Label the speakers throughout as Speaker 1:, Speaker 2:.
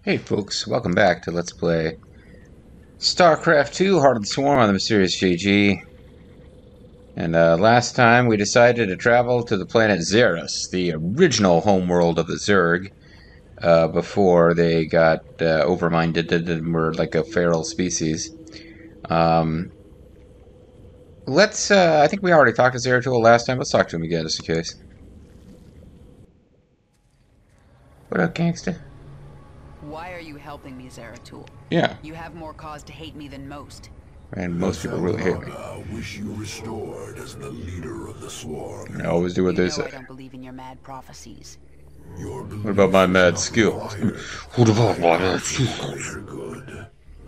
Speaker 1: Hey folks, welcome back to Let's Play Starcraft 2, Heart of the Swarm on the Mysterious JG. And last time we decided to travel to the planet Xeris, the original homeworld of the Zerg, before they got overminded and were like a feral species. I think we already talked to Zeratul last time. Let's talk to him again just in case. What up, gangsta?
Speaker 2: Why are you helping me, Zeratul?
Speaker 1: Yeah.
Speaker 2: You have more cause to hate me than most.
Speaker 1: And most people really hate me.
Speaker 3: Wish you restored as the leader of the swarm.
Speaker 1: I always do what they
Speaker 2: You know
Speaker 1: say.
Speaker 2: I don't believe in your mad prophecies.
Speaker 1: What about my mad skills? What about my mad skills?
Speaker 3: Good,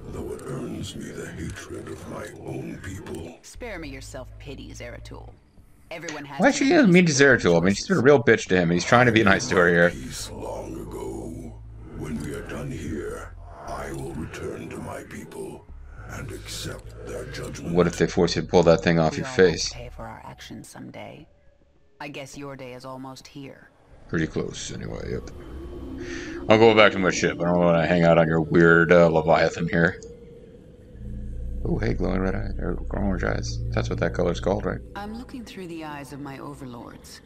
Speaker 3: though it earns me the hatred of my own people.
Speaker 2: Spare me your self-pity, Zeratul. Everyone has.
Speaker 1: Why should you mean to Zeratul? I mean, she's been a real bitch to him, and he's trying to be nice to her here.
Speaker 3: Peace long ago. When we are done here, I will return to my people and accept their judgment.
Speaker 1: What if they force you to pull that thing off your face?
Speaker 2: Pay for our actions someday. I guess your day is almost here.
Speaker 1: Pretty close, anyway. Yep. I'll go back to my ship. I don't want to hang out on your weird Leviathan here. Oh, hey, glowing red eyes, or orange eyes. That's what that color's called, right?
Speaker 2: I'm looking through the eyes of my overlords.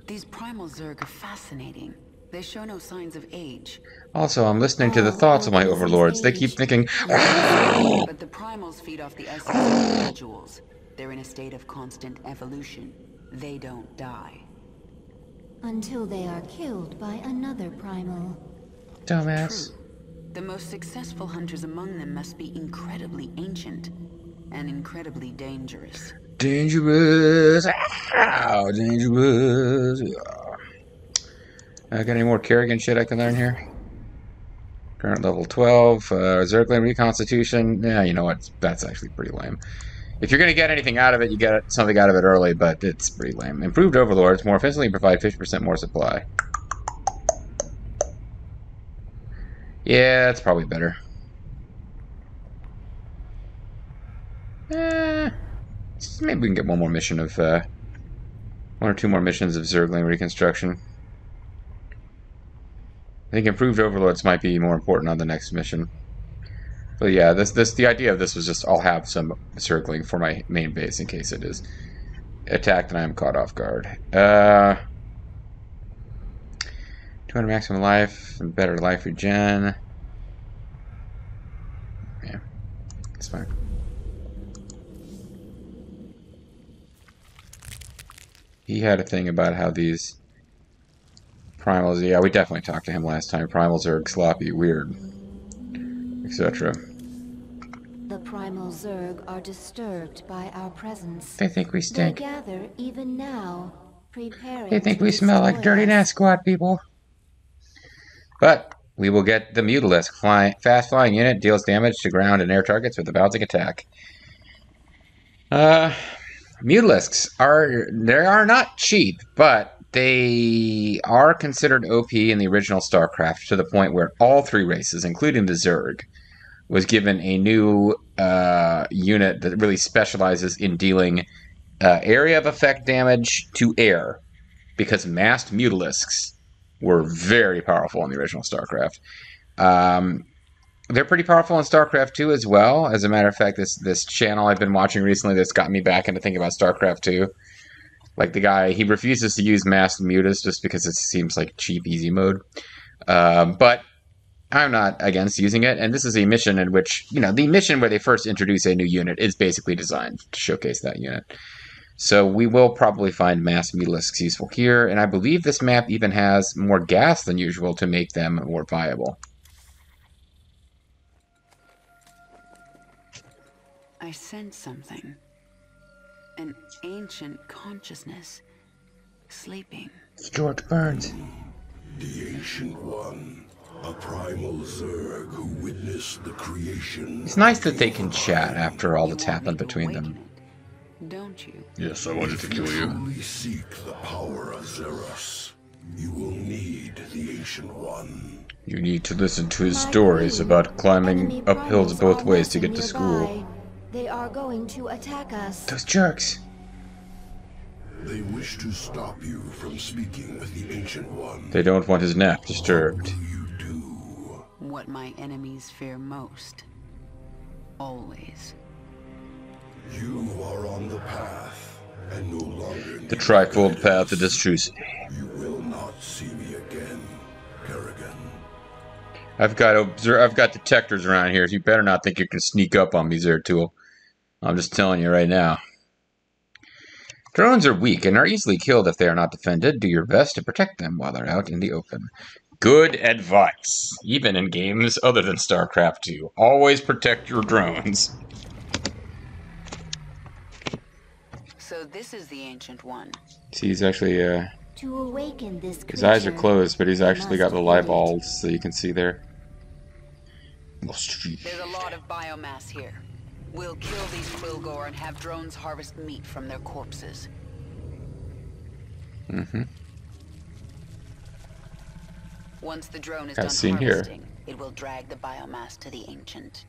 Speaker 2: These primal Zerg are fascinating. They show no signs of age.
Speaker 1: Also, I'm listening to the thoughts of my overlords. They keep thinking...
Speaker 2: But the primals feed off the essence of individuals. They're in a state of constant evolution. They don't die.
Speaker 4: Until they are killed by another primal.
Speaker 1: Dumbass.
Speaker 2: True. The most successful hunters among them must be incredibly ancient and incredibly dangerous.
Speaker 1: Dangerous. Ow, dangerous. Got any more Kerrigan shit I can learn here? Current level 12. Zergland Reconstitution. Yeah, you know what? That's actually pretty lame. If you're going to get anything out of it, you get something out of it early, but it's pretty lame. Improved Overlords more efficiently provide 50% more supply. Yeah, it's probably better. Maybe we can get one more mission of... one or two more missions of Zergland Reconstruction. I think improved overlords might be more important on the next mission. But yeah, the idea of this was just I'll have some circling for my main base in case it is attacked and I am caught off guard. 200 maximum life and better life regen. Yeah, it's fine. He had a thing about how these primals, yeah, we definitely talked to him last time. Primals are sloppy, weird, etc.
Speaker 4: The primal Zerg are disturbed by our presence.
Speaker 1: They think we stink.
Speaker 4: They gather even now, preparing.
Speaker 1: They think we smell like dirty Nasquat people. But we will get the Mutalisk. Fast flying unit deals damage to ground and air targets with a bouncing attack. Mutalisks are not cheap, but they are considered OP in the original Starcraft to the point where all three races, including the Zerg, was given a new unit that really specializes in dealing area of effect damage to air, because massed Mutalisks were very powerful in the original Starcraft. They're pretty powerful in Starcraft 2 as well. As a matter of fact, this channel I've been watching recently that's got me back into thinking about Starcraft 2. Like the guy, he refuses to use masked mutas just because it seems like cheap, easy mode. But I'm not against using it, and this is a mission in which, the mission where they first introduce a new unit is basically designed to showcase that unit. So we will probably find masked mutalisks useful here, and I believe this map even has more gas than usual to make them more viable.
Speaker 2: I sense something. An ancient consciousness. Sleeping.
Speaker 1: It's George Burns.
Speaker 3: The Ancient One, a primal Zerg who witnessed the creation.
Speaker 1: It's nice that they can chat after all that's happened between them.
Speaker 2: Don't you?
Speaker 1: Yes, I wanted to kill you.
Speaker 3: If you truly seek the power of Xeris, you will need the Ancient One.
Speaker 1: You need to listen to his stories about climbing up hills both ways to get to school.
Speaker 4: They are going to attack us.
Speaker 1: Those jerks.
Speaker 3: They wish to stop you from speaking with the Ancient One.
Speaker 1: They don't want his nap disturbed.
Speaker 3: What will you do?
Speaker 2: what my enemies fear most. Always.
Speaker 3: You are on the path, and no longer
Speaker 1: The trifold path of destruction.
Speaker 3: You will not see me again, Kerrigan.
Speaker 1: I've got detectors around here. You better not think you can sneak up on me, Zeratul. I'm just telling you right now. Drones are weak and are easily killed if they are not defended. Do your best to protect them while they're out in the open. Good advice. Even in games other than Starcraft 2. Always protect your drones.
Speaker 2: So this is the Ancient One.
Speaker 1: See, he's actually,
Speaker 4: To awaken this creature,
Speaker 1: his eyes are closed, but he's
Speaker 4: we
Speaker 1: actually got
Speaker 4: must
Speaker 1: the
Speaker 4: feed it.
Speaker 1: eyeballs, so you can see there.
Speaker 2: There's a lot of biomass here. We'll kill these Quilgore and have drones harvest meat from their corpses.
Speaker 1: Mm-hmm.
Speaker 2: Once the drone is
Speaker 1: As
Speaker 2: done
Speaker 1: seen here.
Speaker 2: harvesting, it will drag the biomass to the Ancient.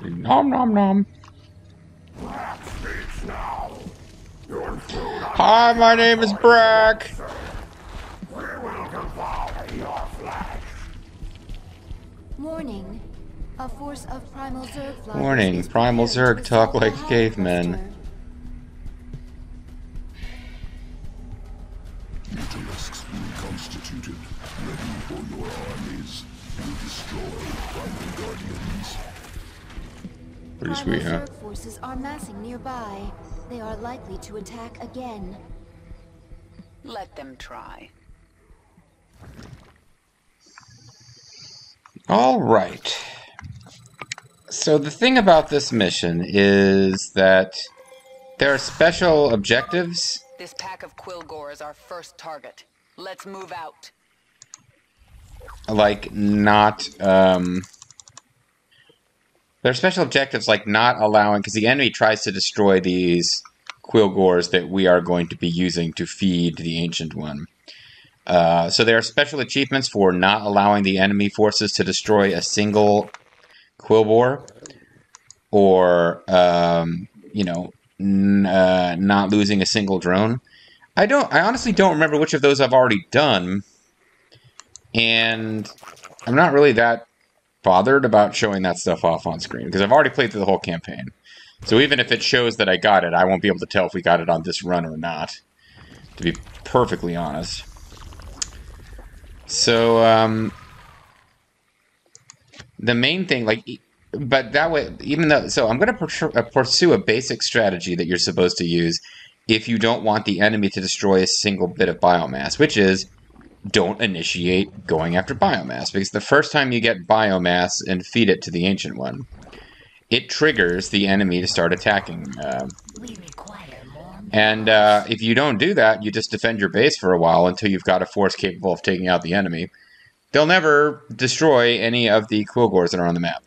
Speaker 1: Nom nom nom. Hi, my name is Brack.
Speaker 4: Warning. A force of primal Zerg flyers
Speaker 1: Warning,
Speaker 4: is
Speaker 1: primal
Speaker 4: preparing
Speaker 1: Zerg
Speaker 4: to
Speaker 1: talk
Speaker 4: assault
Speaker 1: like
Speaker 4: the Hive
Speaker 1: cavemen.
Speaker 4: Cluster.
Speaker 3: Mutalisks reconstituted, ready for your armies. You destroy primal guardians.
Speaker 1: Pretty
Speaker 4: Primal
Speaker 1: sweet, huh?
Speaker 4: Zerg forces are massing nearby. They are likely to attack again.
Speaker 2: Let them try.
Speaker 1: Alright. So the thing about this mission is that there are special objectives.
Speaker 2: This pack of Quilgore is our first target. Let's move out.
Speaker 1: Like, not, there are special objectives like not allowing, because the enemy tries to destroy these Quilgores that we are going to be using to feed the Ancient One. So there are special achievements for not allowing the enemy forces to destroy a single Quilgore, or, you know, not losing a single drone. I honestly don't remember which of those I've already done, and I'm not really that bothered about showing that stuff off on screen, because I've already played through the whole campaign. So even if it shows that I got it, I won't be able to tell if we got it on this run or not, to be perfectly honest. So, the main thing, like, but that way, even though, so I'm going to pursue a basic strategy that you're supposed to use if you don't want the enemy to destroy a single bit of biomass, which is, don't initiate going after biomass, because the first time you get biomass and feed it to the Ancient One, it triggers the enemy to start attacking. And if you don't do that, you just defend your base for a while until you've got a force capable of taking out the enemy. They'll never destroy any of the Quilgores that are on the map.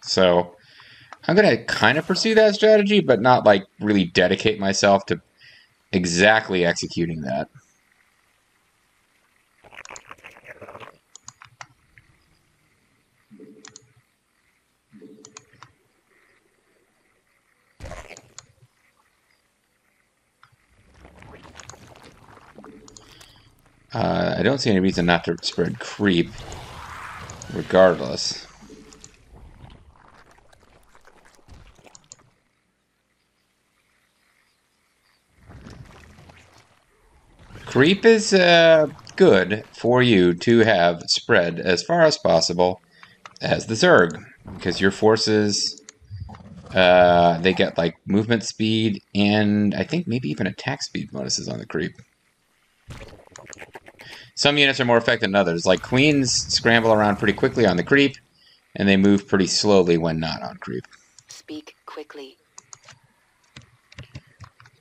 Speaker 1: So I'm going to kind of pursue that strategy, but not like really dedicate myself to exactly executing that. I don't see any reason not to spread creep, regardless. Creep is good for you to have spread as far as possible as the Zerg, because your forces, they get like movement speed and I think maybe even attack speed bonuses on the creep. Some units are more effective than others. Like Queens scramble around pretty quickly on the creep, and they move pretty slowly when not on creep.
Speaker 2: Speak quickly.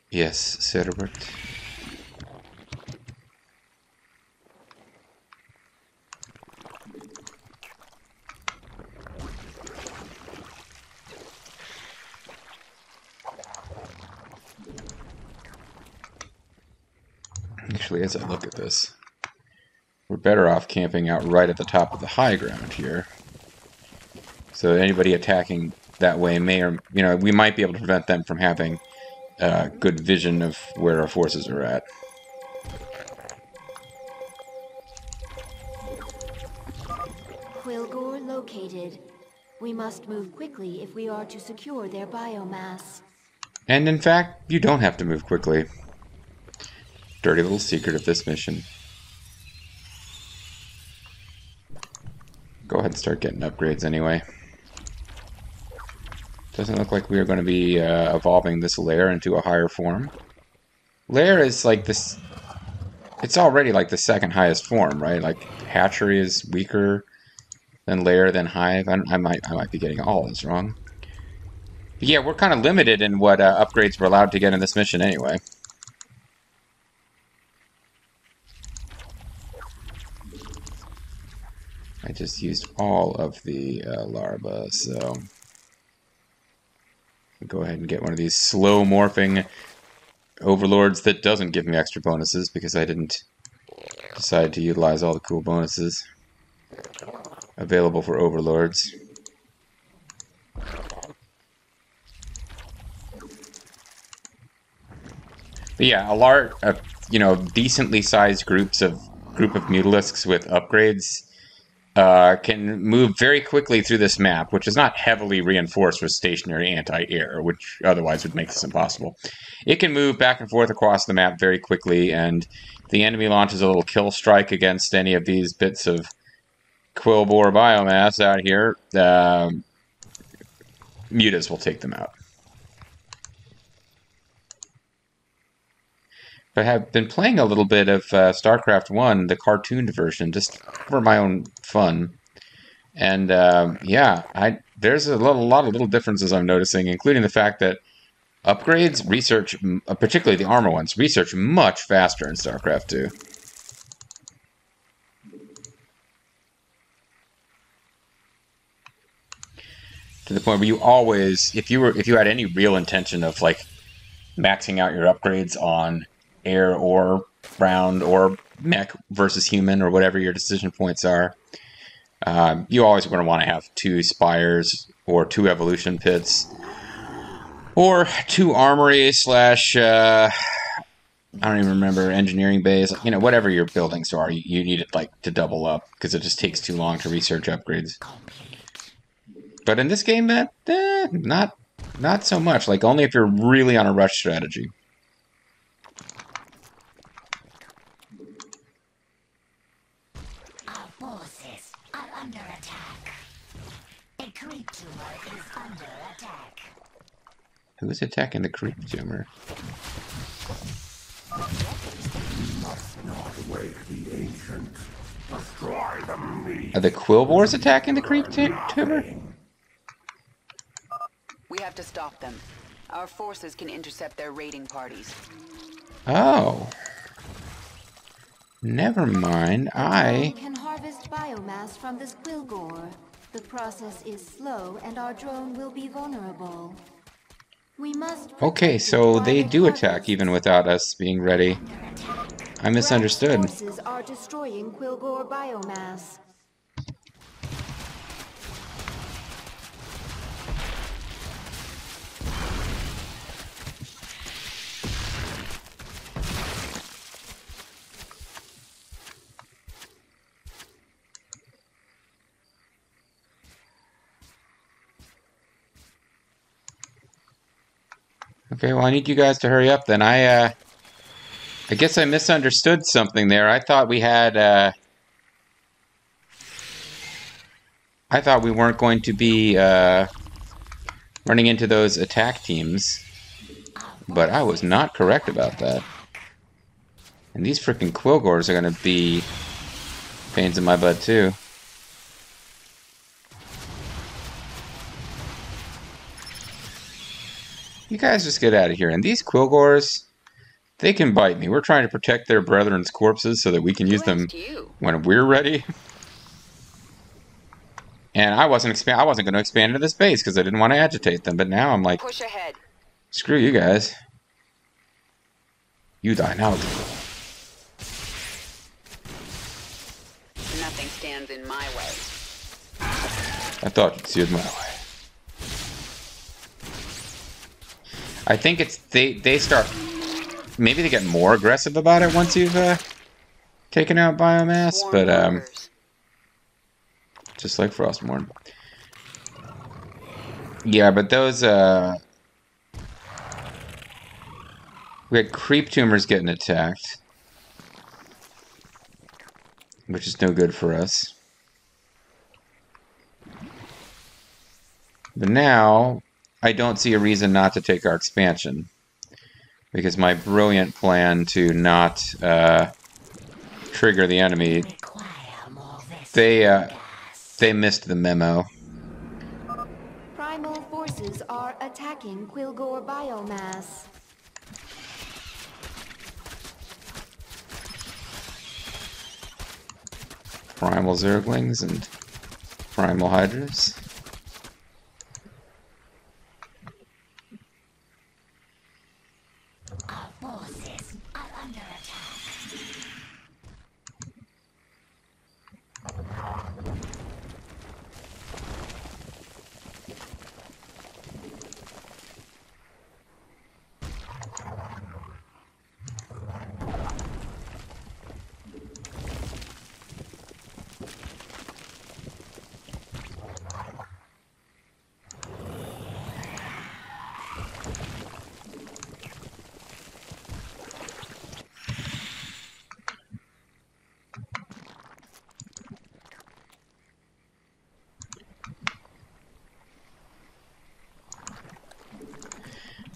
Speaker 1: Yes, Cerbert. Actually, as I look at this, we're better off camping out right at the top of the high ground here. So anybody attacking that way may, or we might be able to prevent them from having good vision of where our forces are at.
Speaker 4: Quilgore located. We must move quickly if we are to secure their biomass.
Speaker 1: And in fact, you don't have to move quickly. Dirty little secret of this mission. Go ahead and start getting upgrades anyway. Doesn't look like we are going to be evolving this lair into a higher form. Lair is like this... It's already like the second highest form, right? Like hatchery is weaker than lair, then hive. I might be getting all this wrong. But yeah, we're kind of limited in what upgrades we're allowed to get in this mission anyway. I just used all of the larvae, so... Go ahead and get one of these slow morphing overlords that doesn't give me extra bonuses because I didn't decide to utilize all the cool bonuses available for overlords. But yeah, you know, decently sized group of mutalisks with upgrades can move very quickly through this map, which is not heavily reinforced with stationary anti-air, which otherwise would make this impossible. It can move back and forth across the map very quickly, and the enemy launches a little kill strike against any of these bits of Quilboar biomass out here. Mutas will take them out. I have been playing a little bit of Starcraft 1, the cartooned version, just for my own fun. And yeah, there's a lot of little differences I'm noticing, including the fact that upgrades research, particularly the armor ones, research much faster in Starcraft 2. To the point where you always, if you had any real intention of like maxing out your upgrades on air or ground or mech versus human or whatever your decision points are, you always going to want to have 2 spires or 2 evolution pits or 2 armory slash I don't even remember, engineering bays, you know, whatever your buildings are, you need it like to double up because it just takes too long to research upgrades. But in this game, not so much. Like only if you're really on a rush strategy.
Speaker 5: Under attack. A creep tumor is under attack.
Speaker 1: Who's attacking the creep tumor?
Speaker 3: Must not wake the ancient. Destroy them.
Speaker 1: Are the Quilboars attacking the creep tumor?
Speaker 2: We have to stop them. Our forces can intercept their raiding parties.
Speaker 1: Oh. Never mind,
Speaker 4: We can harvest biomass from this Quilgore. The process is slow and our drone will be vulnerable. We must...
Speaker 1: Okay, so they do attack even without us being ready. I misunderstood.
Speaker 4: Forces are destroying Quilgore biomass.
Speaker 1: Okay, well, I need you guys to hurry up then. I guess I misunderstood something there. I thought we had, I thought we weren't going to be, running into those attack teams. But I was not correct about that. And these freaking Quilgores are gonna be pains in my butt, too. You guys just get out of here. And these Quilgores, they can bite me. We're trying to protect their brethren's corpses so that we can use them when we're ready. And I wasn't going to expand into this base because I didn't want to agitate them. But now I'm like,
Speaker 2: Push ahead.
Speaker 1: Screw you guys. You die now.
Speaker 2: Nothing stands in my way.
Speaker 1: I thought you'd see it my way. I think it's they start, maybe they get more aggressive about it once you've taken out biomass, but just like Frostmourne. Yeah, but those, we had creep tumors getting attacked, which is no good for us. But now, I don't see a reason not to take our expansion. Because my brilliant plan to not trigger the enemy, they missed the memo.
Speaker 4: Primal forces are attacking Quilgore biomass.
Speaker 1: Primal Zerglings and Primal Hydras.
Speaker 5: Our forces are under attack.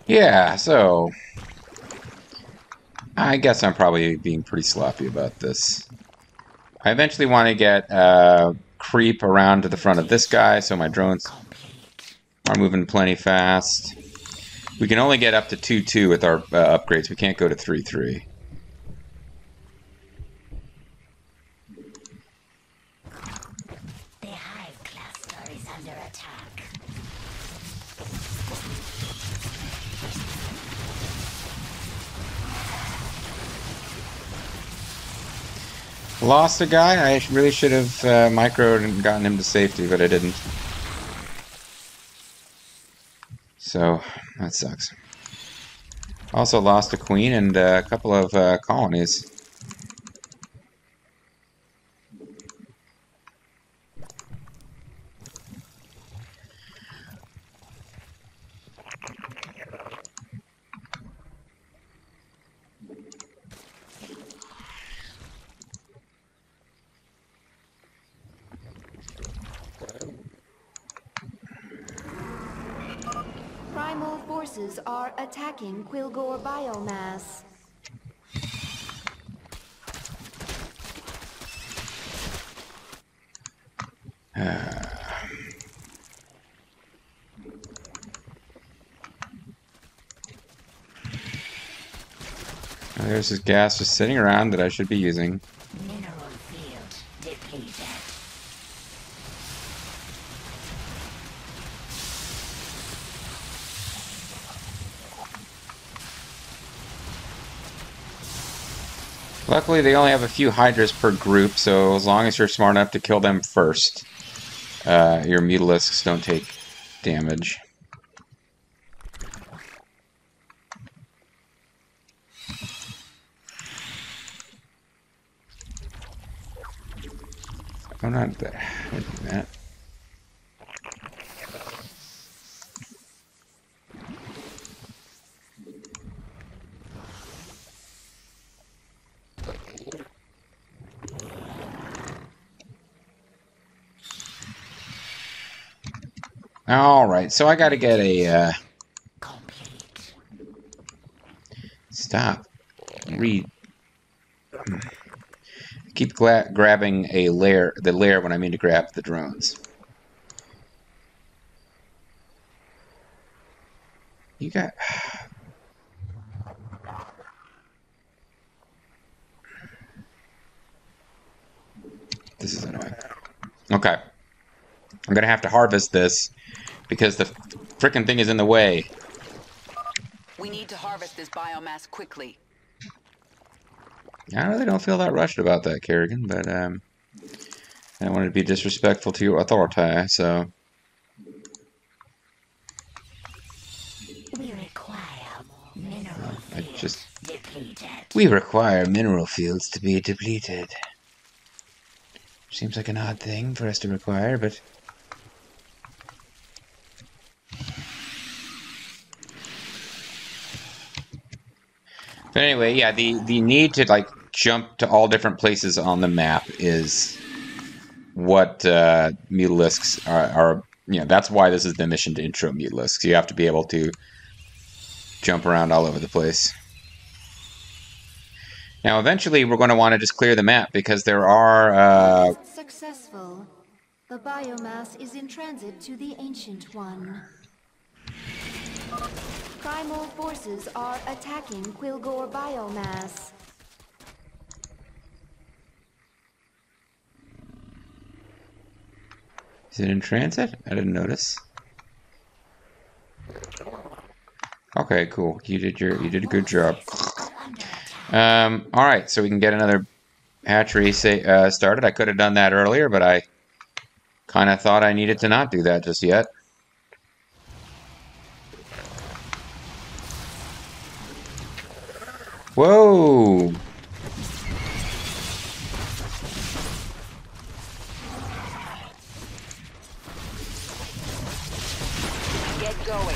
Speaker 1: Yeah, so I guess I'm probably being pretty sloppy about this. I eventually want to get creep around to the front of this guy, so my drones are moving plenty fast. We can only get up to 2-2 with our upgrades. We can't go to 3-3.
Speaker 5: The hive cluster is under attack.
Speaker 1: Lost a guy. I really should have microed and gotten him to safety, but I didn't. So, that sucks. Also lost a queen and a couple of colonies.
Speaker 4: Primal forces are attacking Quilgore biomass.
Speaker 1: There's this gas just sitting around that I should be using.
Speaker 5: Mineral field depleted.
Speaker 1: Luckily, they only have a few hydras per group, so as long as you're smart enough to kill them first, your mutalisks don't take damage. I'm not doing that. Alright, so I gotta get a,
Speaker 5: Complete.
Speaker 1: Stop. Keep grabbing the lair when I mean to grab the drones. You got... This is annoying. Okay. I'm gonna have to harvest this because the frickin' thing is in the way.
Speaker 2: We need to harvest this biomass quickly.
Speaker 1: I really don't feel that rushed about that, Kerrigan, but I don't want to be disrespectful to your authority, so...
Speaker 5: We require mineral fields depleted.
Speaker 1: We require mineral fields to be depleted. Seems like an odd thing for us to require, but... But anyway, yeah, the need to, like, jump to all different places on the map is what mutalisks are, you know, that's why this is the mission to intro mutalisks. You have to be able to jump around all over the place. Now, eventually, we're going to want to just clear the map because there are...
Speaker 4: Successful. The biomass is in transit to the Ancient One. Primal forces are attacking Quilgore biomass.
Speaker 1: Is it in transit? I didn't notice. Okay, cool. You did a good job. All right, so we can get another hatchery started. I could have done that earlier, but I kind of thought I needed to not do that just yet. Whoa!
Speaker 2: Get going.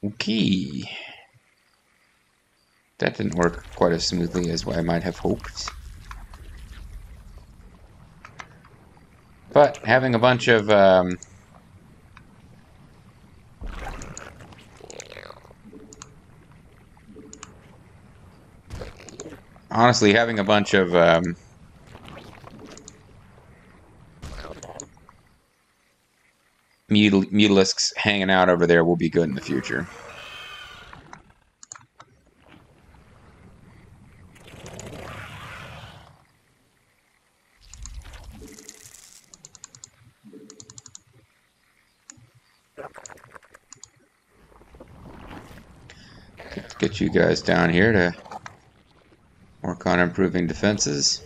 Speaker 1: Okay. That didn't work quite as smoothly as I might have hoped. But having a bunch of honestly, having a bunch of mutalisks hanging out over there will be good in the future. Get you guys down here to work on improving defenses.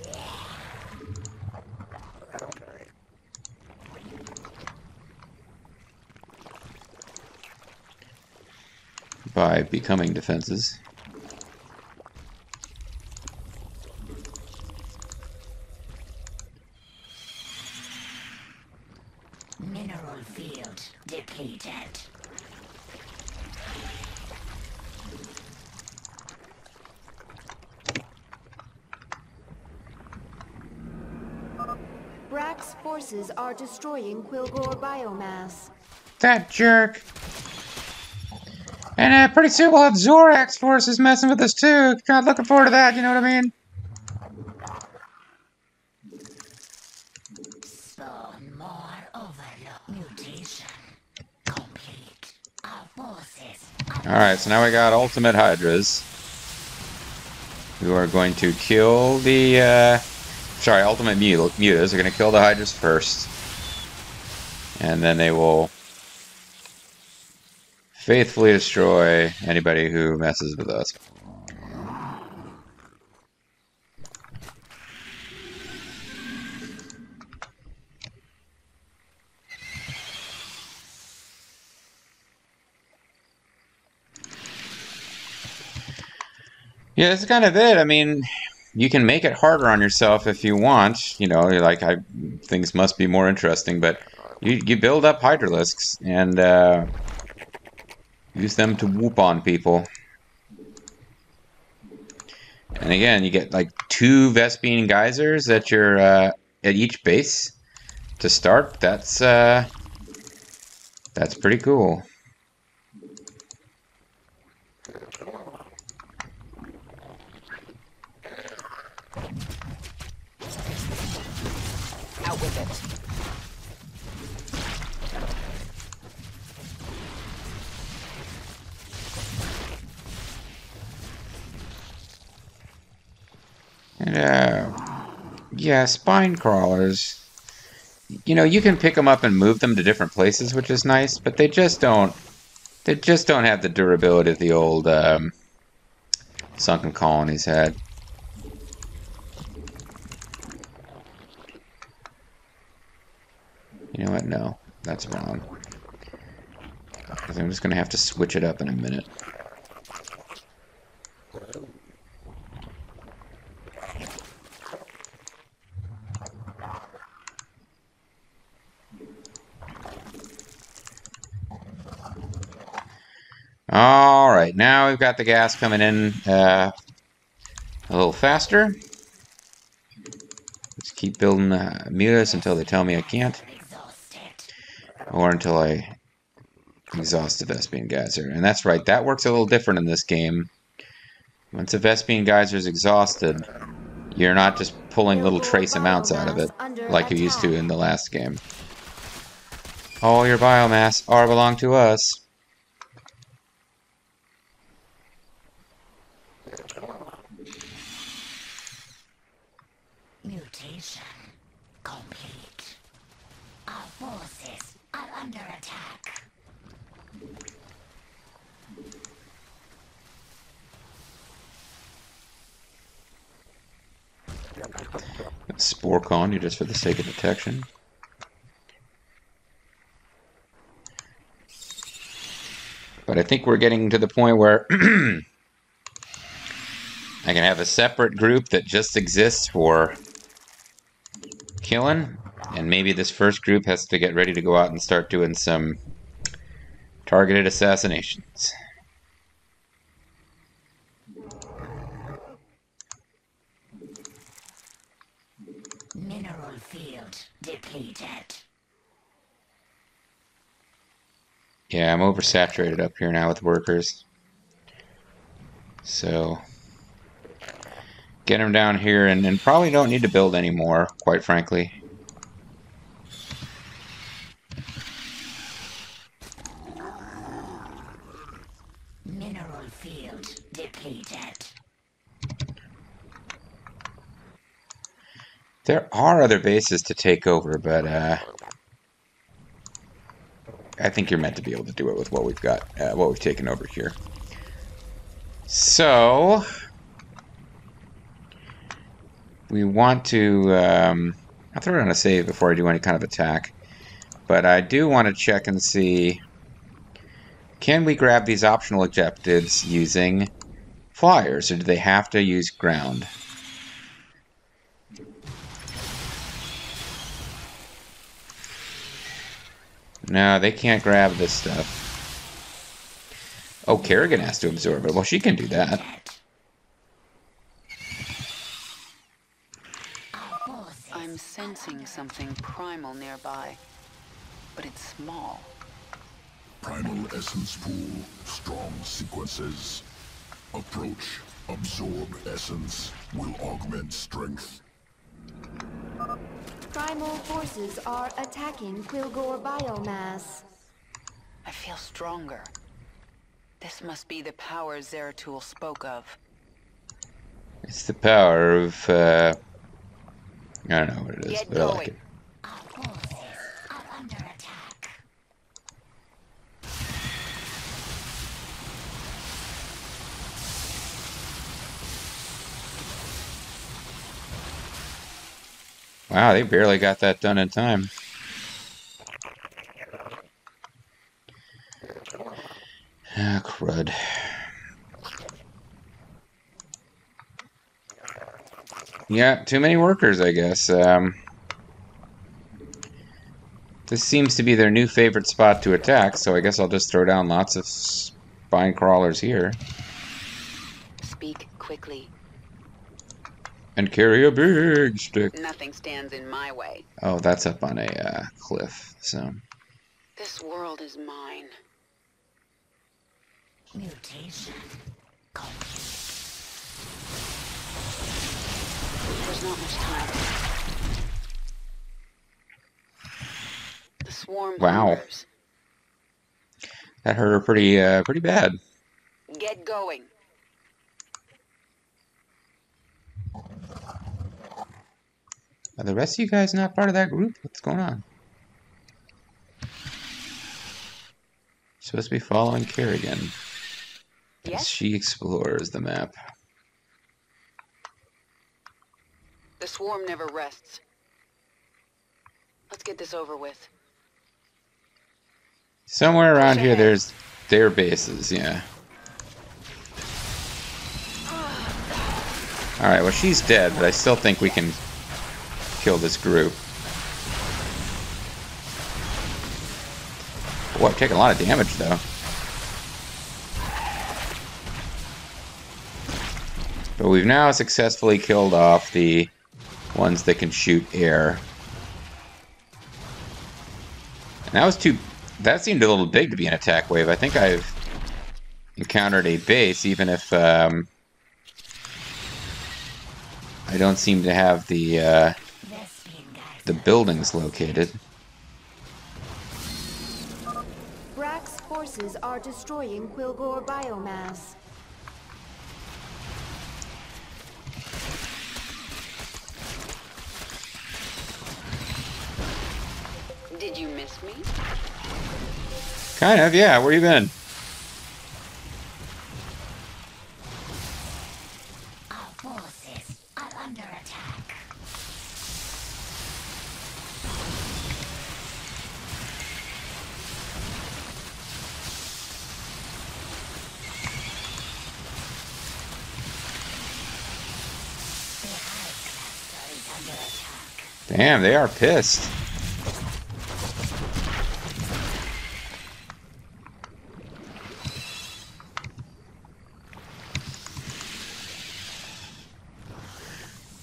Speaker 1: By becoming defenses.
Speaker 5: Mineral field depleted.
Speaker 4: Brack's forces are destroying Quilgore biomass.
Speaker 1: That jerk. And pretty soon we'll have Zorak's forces messing with us too. Not looking forward to that, you know what I mean?
Speaker 5: Spawn more overload. Mutation complete. Our forces.
Speaker 1: Alright, so now we got ultimate Hydras. Who are going to kill the, sorry, ultimate Mutas. They're going to kill the Hydras first. And then they will faithfully destroy anybody who messes with us. Yeah, that's kind of it. I mean, you can make it harder on yourself if you want. You know, you're like, things must be more interesting, but you build up Hydralisks and use them to whoop on people. And again, you get like 2 Vespine geysers at your at each base to start. That's pretty cool.
Speaker 2: Out with it.
Speaker 1: And yeah, spine crawlers. You know, you can pick them up and move them to different places, which is nice, but they just don't. They just don't have the durability that the old sunken colonies had. You know what? No, that's wrong. I think I'm just gonna have to switch it up in a minute. Alright, now we've got the gas coming in a little faster. Just keep building mutas until they tell me I can't. Or until I exhaust the Vespian Geyser. And that's right, that works a little different in this game. Once a Vespian Geyser is exhausted, you're not just pulling little trace amounts out of it, like you used to in the last game. All your biomass are belong to us.
Speaker 5: Mutation complete. Our forces are under attack.
Speaker 1: Spore con you just for the sake of detection. But I think we're getting to the point where I can have a separate group that just exists for killing, and maybe this first group has to get ready to go out and start doing some targeted assassinations.
Speaker 5: Mineral field depleted.
Speaker 1: Yeah, I'm oversaturated up here now with workers. So get them down here, and probably don't need to build anymore, quite frankly.
Speaker 5: Mineral field depleted.
Speaker 1: There are other bases to take over, but I think you're meant to be able to do it with what we've got, what we've taken over here. So we want to, I'll throw it on a save before I do any kind of attack, but I do want to check and see, can we grab these optional objectives using flyers, or do they have to use ground? No, they can't grab this stuff. Oh, Kerrigan has to absorb it. Well, she can do that.
Speaker 2: I'm sensing something primal nearby, but it's small.
Speaker 3: Primal essence pool, strong sequences. Approach, absorb essence, will augment strength.
Speaker 4: Primal forces are attacking Quilgore biomass.
Speaker 2: I feel stronger. This must be the power Zeratul spoke of.
Speaker 1: It's the power of, I don't know what it is,
Speaker 2: Get
Speaker 1: but I like
Speaker 2: going.
Speaker 1: it.
Speaker 5: Our forces are under attack.
Speaker 1: Wow, they barely got that done in time. Ah, crud. Yeah, too many workers, I guess. This seems to be their new favorite spot to attack, so I guess I'll just throw down lots of spine crawlers here.
Speaker 2: Speak quickly.
Speaker 1: And carry a big stick.
Speaker 2: Nothing stands in my way.
Speaker 1: Oh, that's up on a cliff, so...
Speaker 2: This world is mine.
Speaker 5: Mutation complete.
Speaker 2: There's not much time. The swarm
Speaker 1: Wow.
Speaker 2: hungers.
Speaker 1: That hurt her pretty bad.
Speaker 2: Get going.
Speaker 1: Are the rest of you guys not part of that group? What's going on? Supposed to be following Kerrigan as
Speaker 2: Yes?
Speaker 1: she explores the map.
Speaker 2: The swarm never rests. Let's get this over with.
Speaker 1: Somewhere around
Speaker 2: Push
Speaker 1: here,
Speaker 2: ahead.
Speaker 1: there's their bases, yeah. Alright, well, she's dead, but I still think we can kill this group. Oh, I've taken a lot of damage, though. But we've now successfully killed off the ones that can shoot air. And that seemed a little big to be an attack wave. I think I've encountered a base, even if I don't seem to have the buildings located.
Speaker 4: Brack's forces are destroying Quilgore biomass.
Speaker 2: Did you miss me?
Speaker 1: Kind of, yeah. Where you been?
Speaker 5: Our forces are under attack. The high cluster is under attack.
Speaker 1: Damn, they are pissed.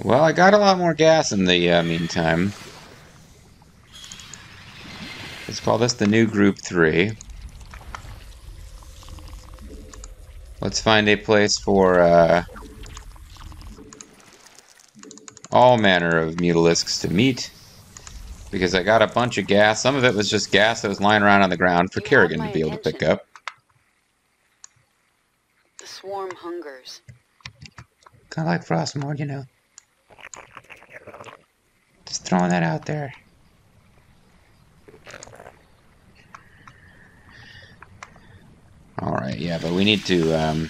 Speaker 1: Well, I got a lot more gas in the meantime. Let's call this the new Group 3. Let's find a place for all manner of mutalisks to meet. Because I got a bunch of gas. Some of it was just gas that was lying around on the ground for Kerrigan to be able to pick up.
Speaker 2: The swarm hungers.
Speaker 1: Kind of like frost mode, you know. Just throwing that out there. Alright, yeah, but we need to, I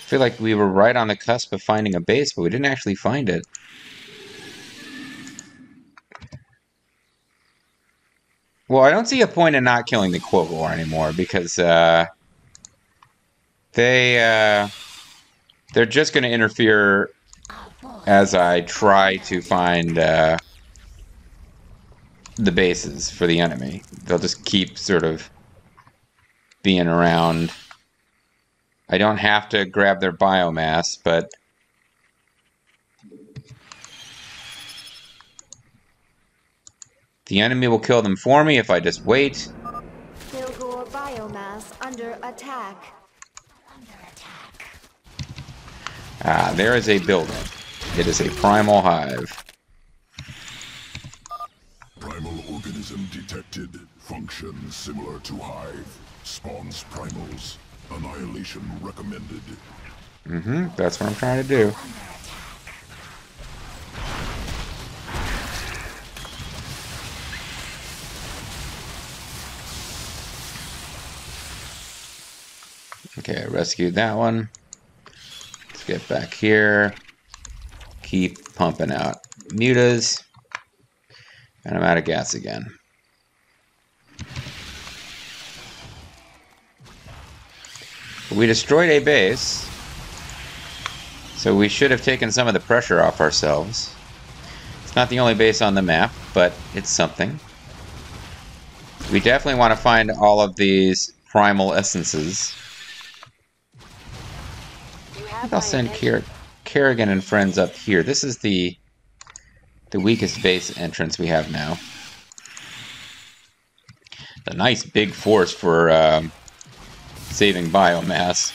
Speaker 1: feel like we were right on the cusp of finding a base, but we didn't actually find it. Well, I don't see a point in not killing the Quilgore anymore, because, they're just going to interfere as I try to find the bases for the enemy. They'll just keep sort of being around. I don't have to grab their biomass, but the enemy will kill them for me if I just wait.
Speaker 4: Quilgore biomass under attack.
Speaker 1: Ah, there is a building. It is a primal hive.
Speaker 3: Primal organism detected. Function similar to hive. Spawns primals. Annihilation recommended.
Speaker 1: That's what I'm trying to do. Okay, I rescued that one. Let's get back here. Keep pumping out mutas. And I'm out of gas again. We destroyed a base. So we should have taken some of the pressure off ourselves. It's not the only base on the map, but it's something. We definitely want to find all of these primal essences. I think I'll send Kerrigan and friends up here. This is the weakest base entrance we have now. A nice big force for saving biomass.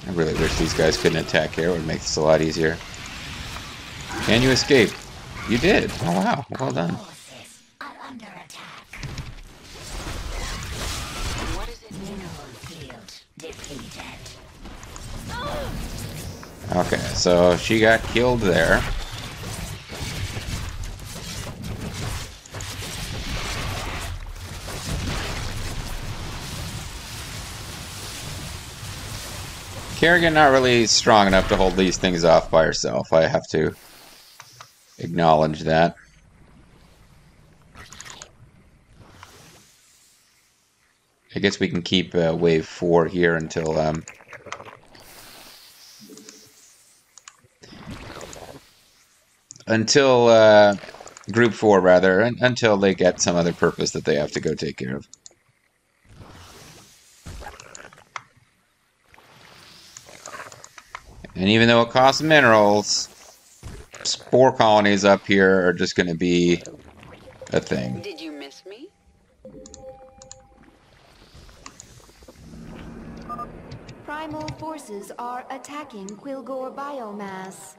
Speaker 1: I really wish these guys couldn't attack here. It would make this a lot easier. Can you escape? You did. Oh wow, well done.
Speaker 5: Forces are under attack.
Speaker 2: What is it?
Speaker 5: Mineral field depleted.
Speaker 1: Okay, so she got killed there. Kerrigan not really strong enough to hold these things off by herself. I have to acknowledge that. I guess we can keep wave 4 here until until Group 4, rather, until they get some other purpose that they have to go take care of. And even though it costs minerals, spore colonies up here are just going to be a thing.
Speaker 2: Did you miss me?
Speaker 4: Primal forces are attacking Quilgore biomass.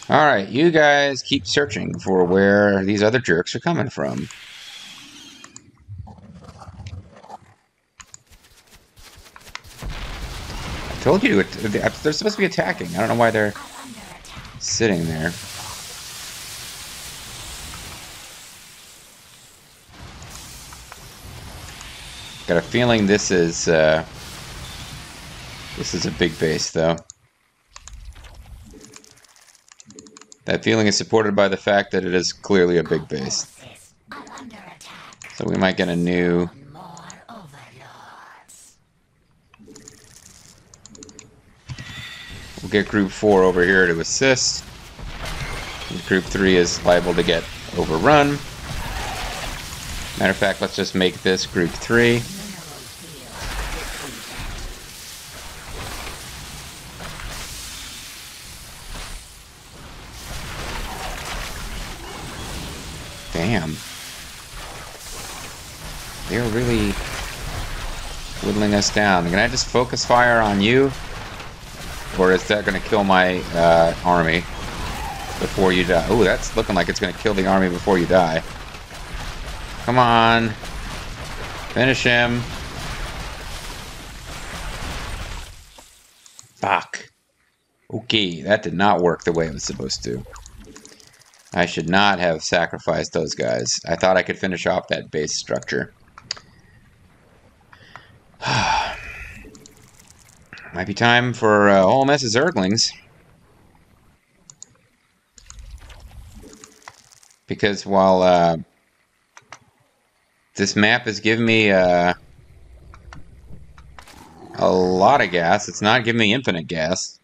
Speaker 1: Alright, you guys keep searching for where these other jerks are coming from. I told you they're supposed to be attacking. I don't know why they're sitting there. Got a feeling this is a big base, though. That feeling is supported by the fact that it is clearly a big base. So we might get a new... We'll get Group 4 over here to assist. And Group 3 is liable to get overrun. Matter of fact, let's just make this Group 3. Damn. They're really whittling us down. Can I just focus fire on you? Or is that going to kill my army before you die? Ooh, that's looking like it's going to kill the army before you die. Come on. Finish him. Fuck. Okay, that did not work the way it was supposed to. I should not have sacrificed those guys. I thought I could finish off that base structure. Might be time for a whole mess of Zerglings. Because while this map is giving me a lot of gas, it's not giving me infinite gas.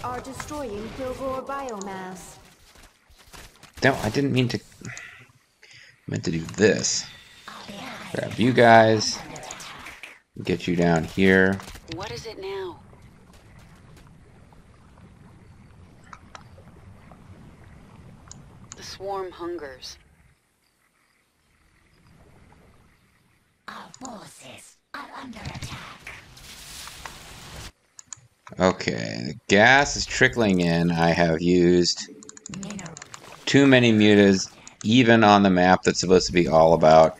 Speaker 4: Are destroying Quilgore biomass.
Speaker 1: No, I didn't mean to. I meant to do this. Grab you guys. Get you down here.
Speaker 2: What is it now? The swarm hungers.
Speaker 5: Our forces are under attack.
Speaker 1: Okay, the gas is trickling in. I have used too many mutas, even on the map that's supposed to be all about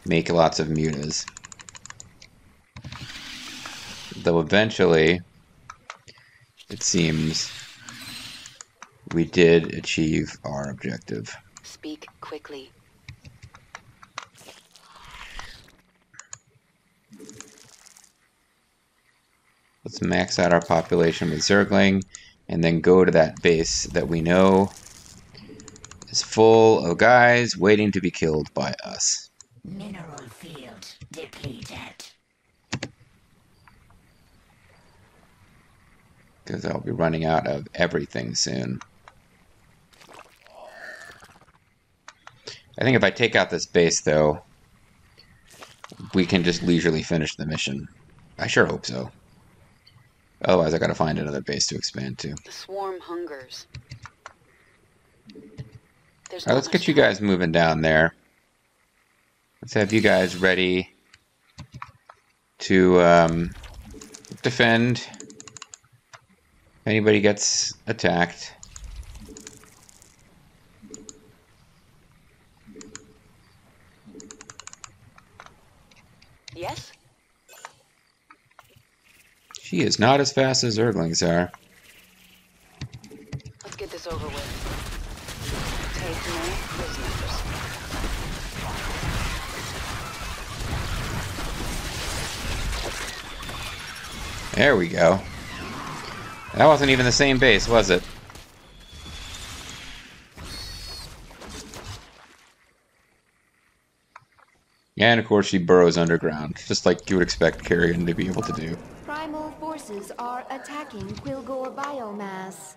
Speaker 1: make lots of mutas. Though eventually, it seems, we did achieve our objective.
Speaker 2: Speak quickly.
Speaker 1: Let's max out our population with Zergling, and then go to that base that we know is full of guys waiting to be killed by us.
Speaker 5: Mineral field depleted.
Speaker 1: Because I'll be running out of everything soon. I think if I take out this base, though, we can just leisurely finish the mission. I sure hope so. Otherwise, I gotta find another base to expand to.
Speaker 2: The swarm hungers.
Speaker 1: Alright, let's get you guys moving down there. Let's have you guys ready to defend if anybody gets attacked.
Speaker 2: Yes?
Speaker 1: She is not as fast as Zerglings are.
Speaker 2: Let's get this over with. Take no prisoners.
Speaker 1: There we go. That wasn't even the same base, was it? And of course she burrows underground, just like you would expect Kerrigan to be able to do.
Speaker 4: Primal forces are attacking Quilgore biomass.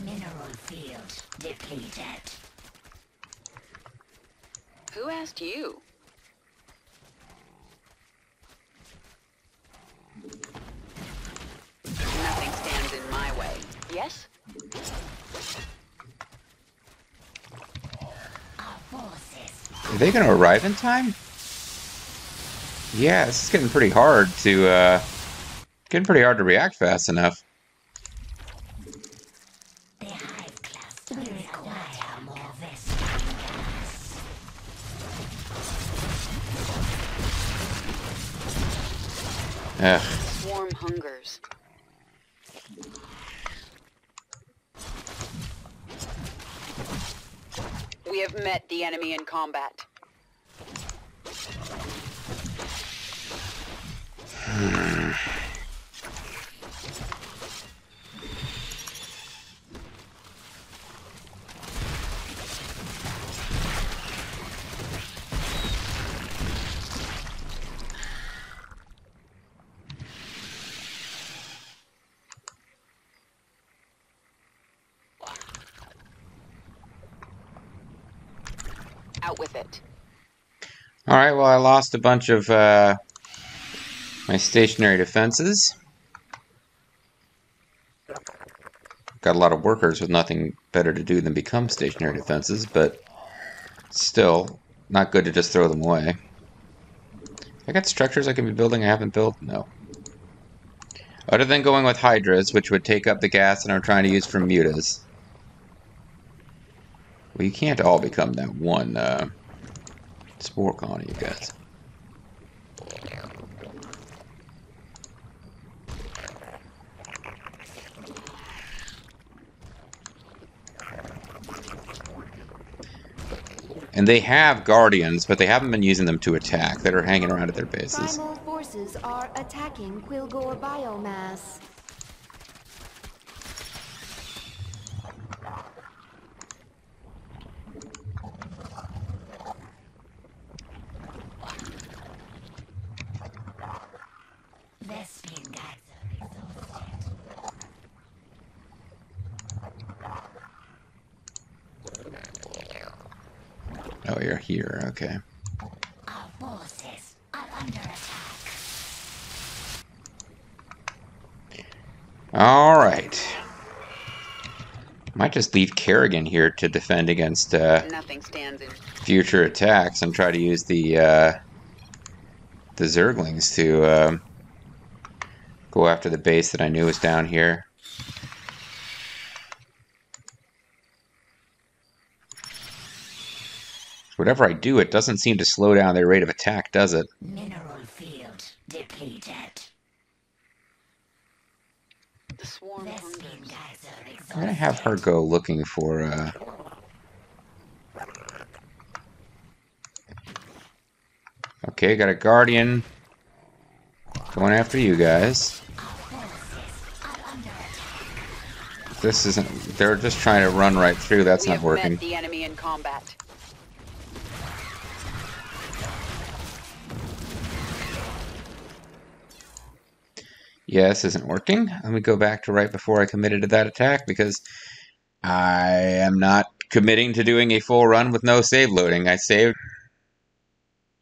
Speaker 5: Mineral field depleted.
Speaker 2: Who asked you? Nothing stands in my way. Yes?
Speaker 5: Our forces.
Speaker 1: Are they gonna arrive in time? Yeah, this is getting pretty hard to, react fast enough.
Speaker 5: The hive cluster require more Vespene gas.
Speaker 1: Ugh.
Speaker 2: Swarm hungers. We have met the enemy in combat. Out with it.
Speaker 1: Alright, well I lost a bunch of my stationary defenses. Got a lot of workers with nothing better to do than become stationary defenses, but still, not good to just throw them away. I got structures I can be building I haven't built? No. Other than going with Hydras, which would take up the gas that I'm trying to use from Mutas. Well, you can't all become that one spore colony, you guys. And they have Guardians, but they haven't been using them to attack. That are hanging around at their bases.
Speaker 4: Primal forces are attacking Quilgore biomass.
Speaker 5: Vespene gas are exhausted.
Speaker 1: Oh, you're here, okay.
Speaker 5: Our forces are under attack.
Speaker 1: Alright. Might just leave Kerrigan here to defend against
Speaker 2: Nothing stands in.
Speaker 1: future attacks and try to use the Zerglings to go after the base that I knew was down here. Whatever I do, it doesn't seem to slow down their rate of attack, does it?
Speaker 5: Mineral field depleted.
Speaker 2: The swarm
Speaker 5: Vespene
Speaker 2: hungers.
Speaker 5: gas are exhausted.
Speaker 1: I'm gonna have her go looking for Okay, got a Guardian going after you guys.
Speaker 5: Our forces are under attack.
Speaker 1: This isn't... They're just trying to run right through. That's
Speaker 2: We
Speaker 1: not
Speaker 2: have
Speaker 1: working.
Speaker 2: met the enemy in combat.
Speaker 1: Yeah, this isn't working. Let me go back to right before I committed to that attack, because I am not committing to doing a full run with no save loading. I saved...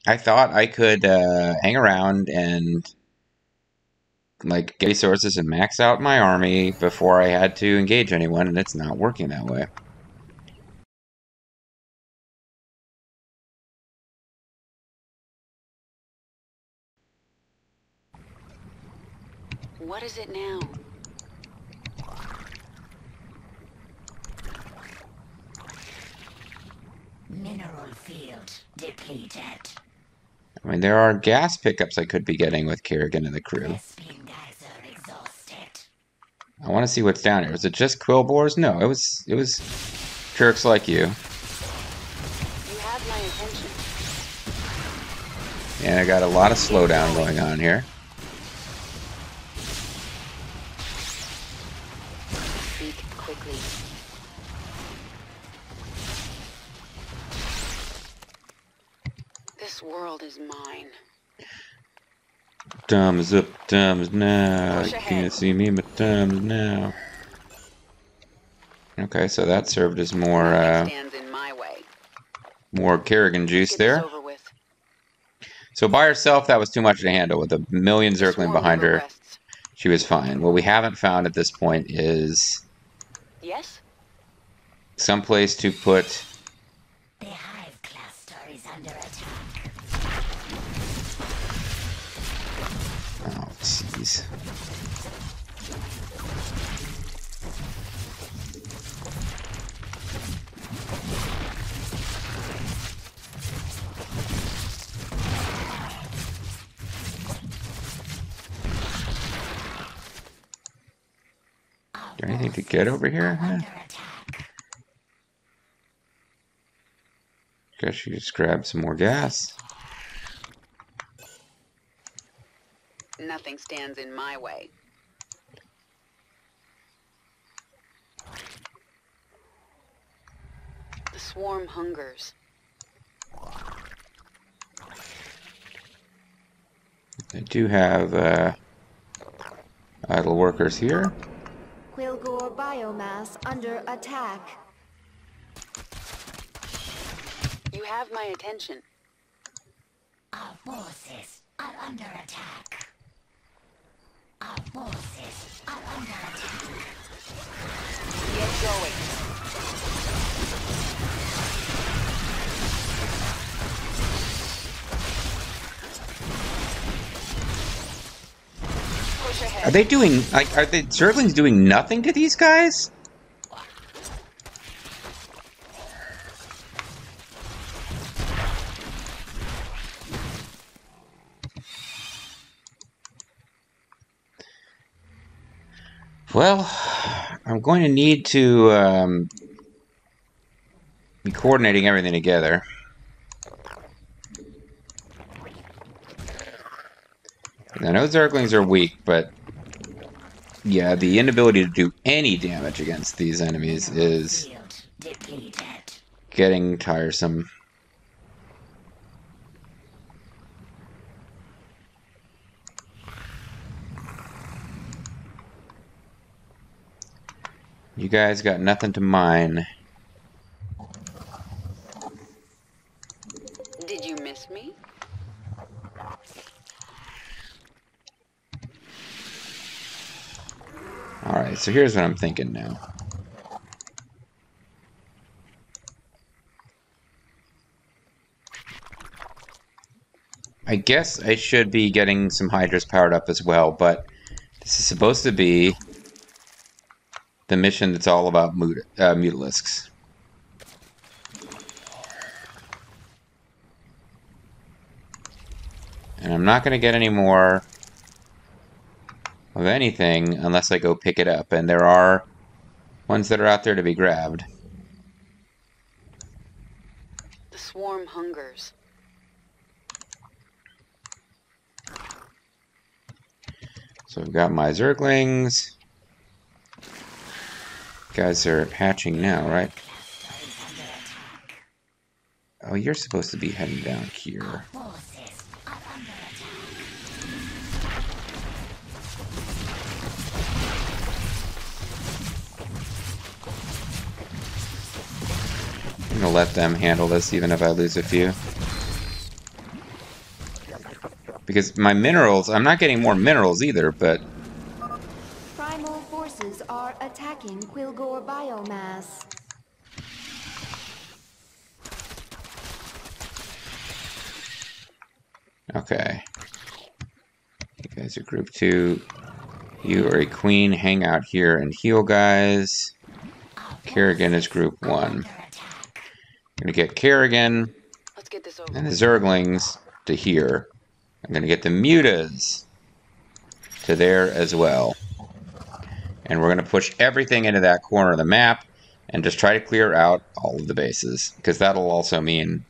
Speaker 1: I thought I could hang around and like get resources and max out my army before I had to engage anyone, and it's not working that way.
Speaker 2: What is it now?
Speaker 5: Mineral field depleted.
Speaker 1: I mean, there are gas pickups I could be getting with Kerrigan and the crew.
Speaker 5: Vespene gas are exhausted.
Speaker 1: I want to see what's down here. Is it just Quillboars? No, it was jerks like you.
Speaker 2: You have my attention.
Speaker 1: And I got a lot of slowdown going on here.
Speaker 2: world is mine.
Speaker 1: Time is up, time is now.
Speaker 2: Push
Speaker 1: You
Speaker 2: ahead.
Speaker 1: can't see me, but time is now. Okay, so that served as
Speaker 2: Nothing stands in my way.
Speaker 1: more Kerrigan juice
Speaker 2: Get this
Speaker 1: there.
Speaker 2: over with.
Speaker 1: So by herself, that was too much to handle. With a million
Speaker 2: The
Speaker 1: circling
Speaker 2: swarm
Speaker 1: behind
Speaker 2: leader
Speaker 1: her,
Speaker 2: rests.
Speaker 1: she was fine. What we haven't found at this point is
Speaker 2: Yes?
Speaker 1: someplace to put...
Speaker 5: The hive cluster is under attack.
Speaker 1: Oh, jeez. Is there anything to get over here? Huh?
Speaker 5: Under attack.
Speaker 1: Guess she just grabbed some more gas.
Speaker 2: Nothing stands in my way. The swarm hungers.
Speaker 1: I do have idle workers here.
Speaker 4: Quilgore biomass under attack.
Speaker 2: You have my attention.
Speaker 5: Our forces are under attack. Our forces are under attack.
Speaker 2: Get going. Push ahead.
Speaker 1: Are they doing, like, are the Zerglings doing nothing to these guys? Well, I'm going to need to be coordinating everything together. I know Zerglings are weak, but yeah, the inability to do any damage against these enemies is
Speaker 5: Field depleted.
Speaker 1: getting tiresome. You guys got nothing to mine.
Speaker 2: Did you miss me?
Speaker 1: Alright, so here's what I'm thinking now. I guess I should be getting some Hydras powered up as well, but this is supposed to be the mission that's all about mutalisks. And I'm not going to get any more of anything unless I go pick it up. And there are ones that are out there to be grabbed.
Speaker 2: The swarm hungers.
Speaker 1: So I've got my Zerglings. Guys are hatching now, right? Oh, you're supposed to be heading down here.
Speaker 5: Forces are under attack.
Speaker 1: I'm gonna let them handle this even if I lose a few. Because my minerals, I'm not getting more minerals either, but
Speaker 4: Primal forces are attacking Quilgore biomass.
Speaker 1: okay. You guys are group 2. You are a queen, hang out here and heal, guys. Kerrigan is group 1. I'm gonna get Kerrigan
Speaker 2: Let's get this over
Speaker 1: and the
Speaker 2: with.
Speaker 1: Zerglings to here. I'm gonna get the mutas to there as well. And we're gonna push everything into that corner of the map and just try to clear out all of the bases. Because that'll also mean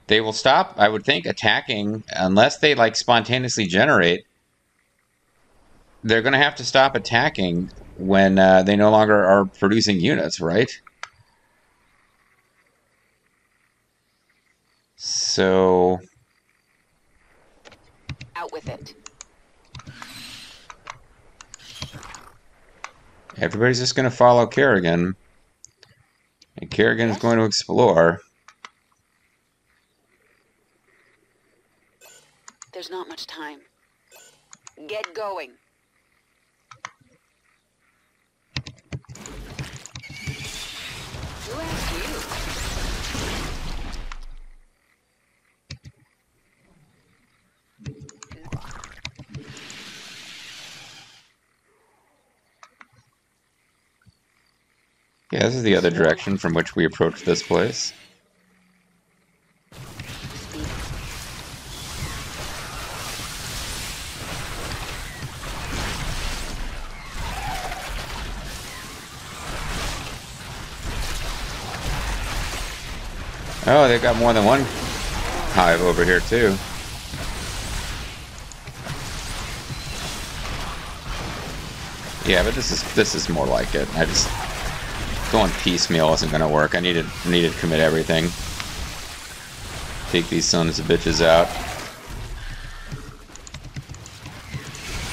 Speaker 1: they will stop, I would think, attacking unless they like spontaneously generate. They're gonna have to stop attacking when they no longer are producing units, right? So
Speaker 2: Out with it.
Speaker 1: Everybody's just going to follow Kerrigan. And Kerrigan's going to explore.
Speaker 2: There's not much time. Get going. Who asked you?
Speaker 1: Yeah, this is the other direction from which we approach this place. Oh, they got more than one hive over here too. Yeah, but this is more like it. I just going piecemeal isn't gonna work. I needed to commit everything. Take these sons of bitches out.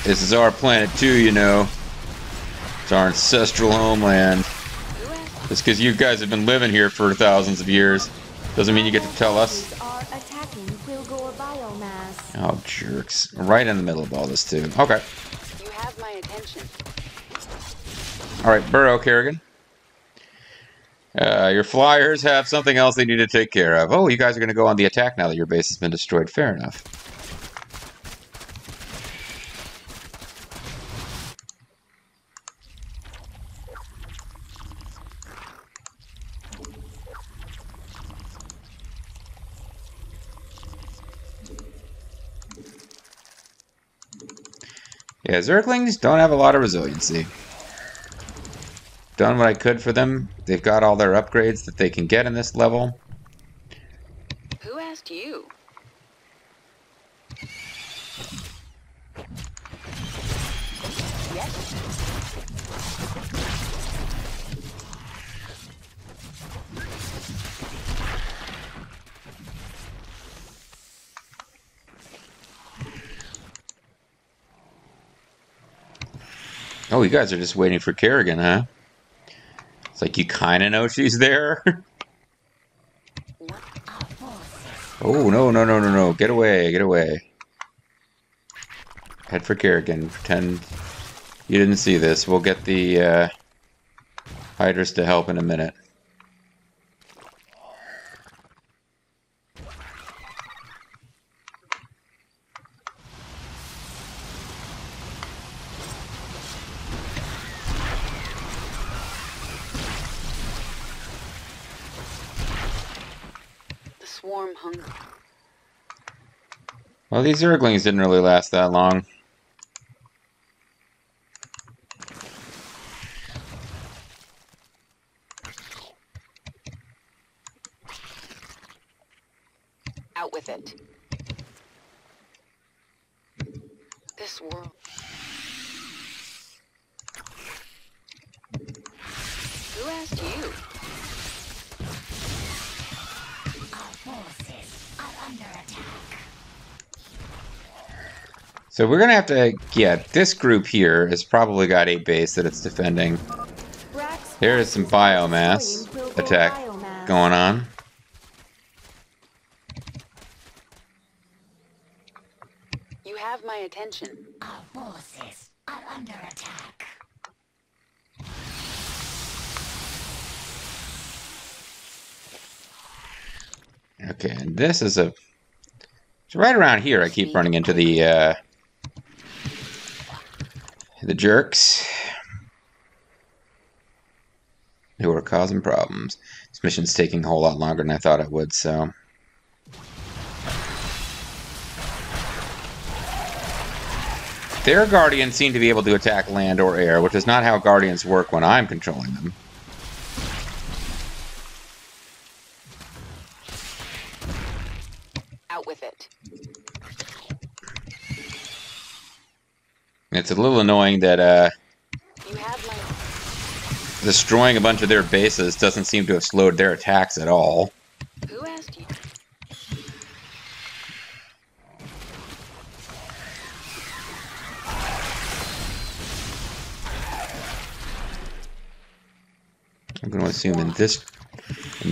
Speaker 1: This is our planet too, you know. It's our ancestral homeland. Just because you guys have been living here for thousands of years doesn't mean you get to tell us. Oh, jerks. Right in the middle of all this, too. Okay.
Speaker 2: You have my attention.
Speaker 1: Alright, burrow, Kerrigan. Your flyers have something else they need to take care of. Oh, you guys are going to go on the attack now that your base has been destroyed. Fair enough. Yeah, Zerglings don't have a lot of resiliency. Done what I could for them. They've got all their upgrades that they can get in this level.
Speaker 2: Who asked you? Yes.
Speaker 1: Oh, you guys are just waiting for Kerrigan, huh? It's like you kind of know she's there. Oh, no, no, no, no, no. Get away, get away. Head for Kerrigan. Pretend you didn't see this. We'll get the Hydras to help in a minute.
Speaker 2: Swarm hunger.
Speaker 1: Well, these Zerglings didn't really last that long.
Speaker 2: Out with it. This world. Who asked you?
Speaker 1: So we're gonna have to, yeah, this group here has probably got a base that it's defending. There is some biomass attack going on.
Speaker 2: You have my attention.
Speaker 5: Our forces are under attack.
Speaker 1: Okay, and this is a... It's right around here I keep running into the jerks who are causing problems. This mission's taking a whole lot longer than I thought it would, so... Their Guardians seem to be able to attack land or air, which is not how Guardians work when I'm controlling them.
Speaker 2: Out with it.
Speaker 1: It's a little annoying that
Speaker 2: You have my...
Speaker 1: destroying a bunch of their bases doesn't seem to have slowed their attacks at all.
Speaker 2: Who asked you?
Speaker 1: I'm going to assume in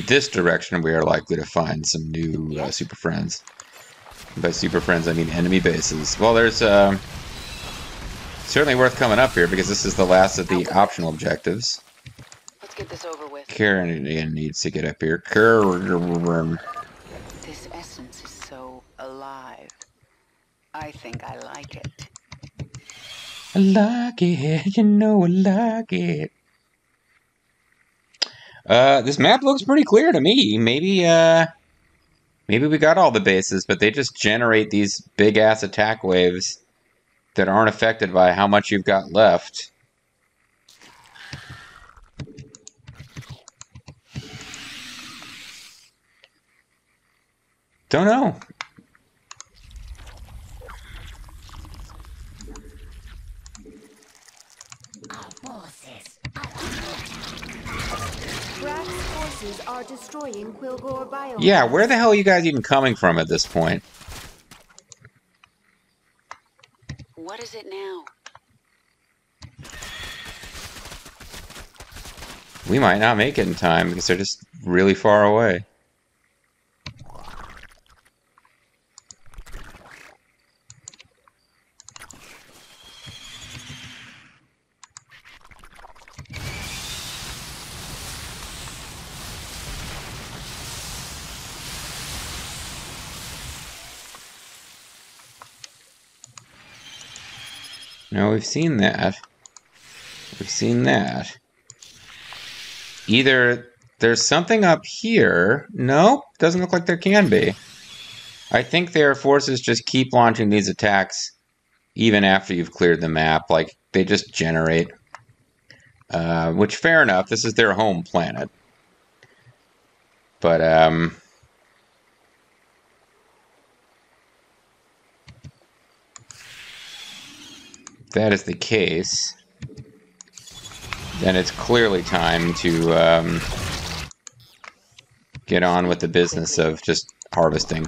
Speaker 1: this direction we are likely to find some new super friends. And by super friends, I mean enemy bases. Well, there's certainly worth coming up here because this is the last of the optional objectives.
Speaker 2: Let's get this over with.
Speaker 1: Karen needs to get up here.
Speaker 2: This essence is so alive. I think I like it.
Speaker 1: I like it, you know I like it. This map looks pretty clear to me. Maybe we got all the bases, but they just generate these big-ass attack waves that aren't affected by how much you've got left. Don't know.
Speaker 4: Brack's forces are destroying Quilgore biomass.
Speaker 1: Yeah, where the hell are you guys even coming from at this point?
Speaker 2: What is it now?
Speaker 1: We might not make it in time because they're just really far away. No, we've seen that. We've seen that. Either there's something up here. Nope, doesn't look like there can be. I think their forces just keep launching these attacks even after you've cleared the map. Like, they just generate. Which, fair enough, this is their home planet. But, if that is the case, then it's clearly time to get on with the business of just harvesting.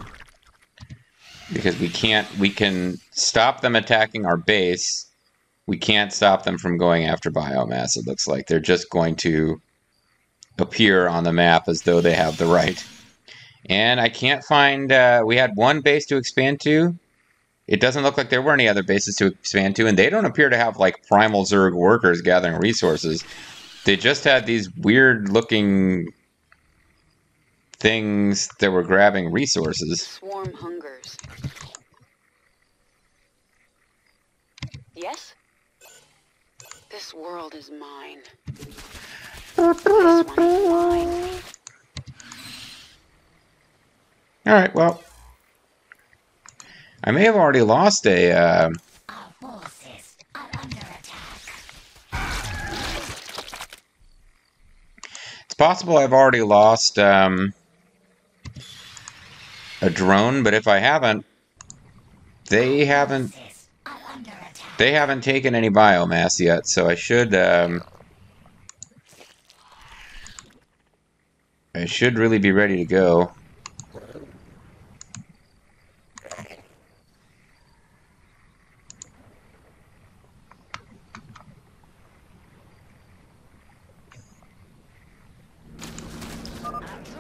Speaker 1: Because we can stop them attacking our base. We can't stop them from going after biomass, it looks like. They're just going to appear on the map as though they have the right. And I can't find, we had one base to expand to. It doesn't look like there were any other bases to expand to, and they don't appear to have, like, primal Zerg workers gathering resources. They just had these weird-looking things that were grabbing resources.
Speaker 2: Swarm hungers. Yes? This world is mine. This one is mine.
Speaker 1: Alright, well, I may have already lost a,
Speaker 5: Our forces are under attack.
Speaker 1: It's possible I've already lost, a drone, but if I haven't, they haven't taken any biomass yet, so I should really be ready to go.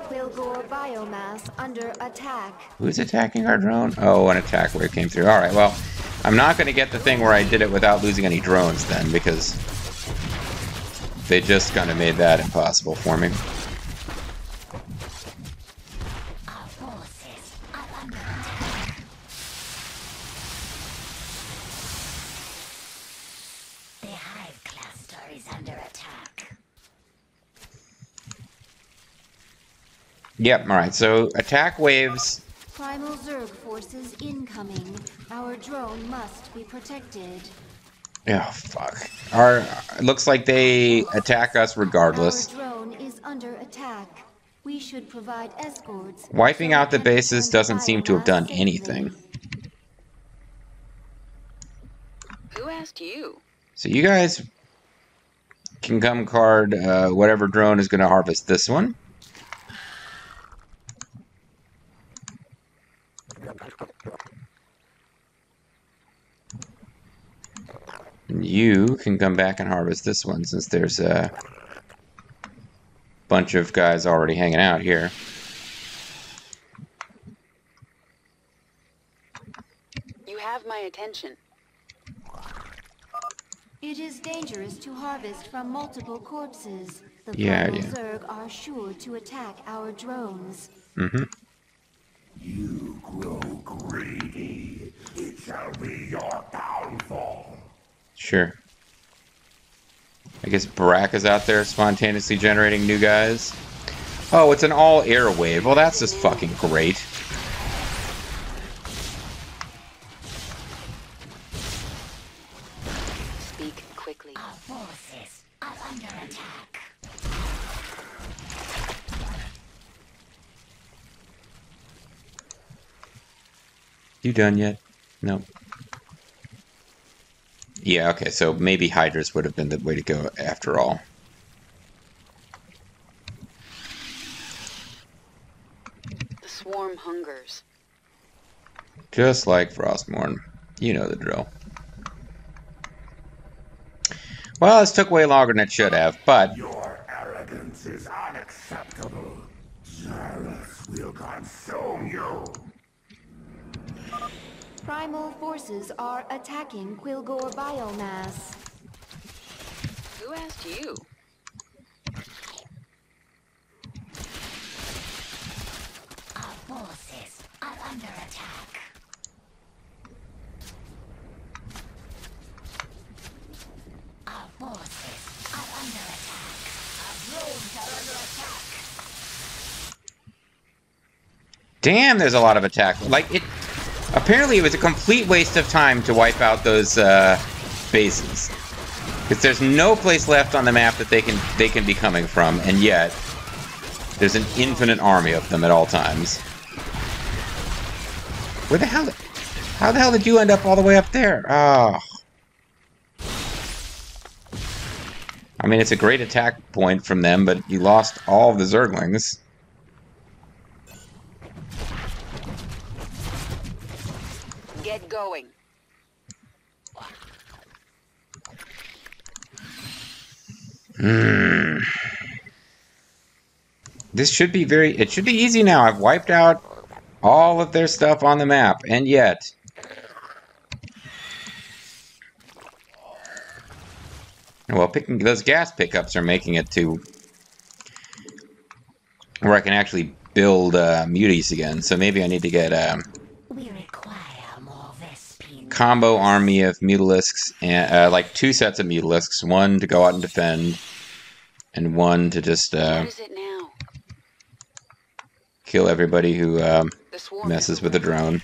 Speaker 4: Quilgore biomass under attack.
Speaker 1: Who's attacking our drone? Oh, an attack wave came through. Alright, well, I'm not going to get the thing where I did it without losing any drones then, because they just kind of made that impossible for me.
Speaker 5: Our forces are under attack. The hive cluster is under attack.
Speaker 1: Yep, alright, so attack waves.
Speaker 4: Primal Zerg forces incoming. Our drone must be protected.
Speaker 1: Oh, fuck. It looks like they attack us regardless.
Speaker 4: Our drone is under attack. We should provide escorts.
Speaker 1: Wiping
Speaker 4: so
Speaker 1: out the
Speaker 4: we can
Speaker 1: bases
Speaker 4: return
Speaker 1: doesn't seem to have done
Speaker 4: biomass safely.
Speaker 1: anything.
Speaker 2: Who asked you?
Speaker 1: So you guys can come card whatever drone is going to harvest this one. And you can come back and harvest this one since there's bunch of guys already hanging out here.
Speaker 2: You have my attention.
Speaker 4: It is dangerous to harvest from multiple corpses. The
Speaker 1: Yeah,
Speaker 4: primal
Speaker 1: yeah.
Speaker 4: Zerg are sure to attack our drones.
Speaker 1: Mm-hmm.
Speaker 3: You grow greedy. It shall be your downfall.
Speaker 1: Sure. I guess Brack is out there spontaneously generating new guys. Oh, it's an all-air wave. Well, that's just fucking great.
Speaker 2: Speak quickly.
Speaker 5: Our forces are under attack.
Speaker 1: You done yet? No. Yeah, okay, so maybe Hydras would have been the way to go after all.
Speaker 2: The swarm hungers.
Speaker 1: Just like Frostmourne. You know the drill. Well, this took way longer than it should have, but...
Speaker 3: Your arrogance is unacceptable. Xareth will consume you.
Speaker 4: Primal forces are attacking Quilgore biomass.
Speaker 2: Who asked you?
Speaker 5: Our forces are under attack. Our forces are under attack. Our drones are under attack.
Speaker 1: Damn, there's a lot of attack. Like, it... Apparently it was a complete waste of time to wipe out those, bases. Because there's no place left on the map that they can be coming from, and yet... There's an infinite army of them at all times. Where the hell... How the hell did you end up all the way up there? Oh. I mean, it's a great attack point from them, but you lost all of the Zerglings.
Speaker 2: Get going.
Speaker 1: This should be it should be easy now. I've wiped out all of their stuff on the map, and yet... Well, picking those gas pickups are making it to where I can actually build muties again, so maybe I need to get
Speaker 5: We require more Vespine.
Speaker 1: combo army of mutalisks, and like 2 sets of mutalisks, one to go out and defend, and one to just
Speaker 2: What is it now?
Speaker 1: kill everybody who
Speaker 2: The swarm
Speaker 1: messes with the drone.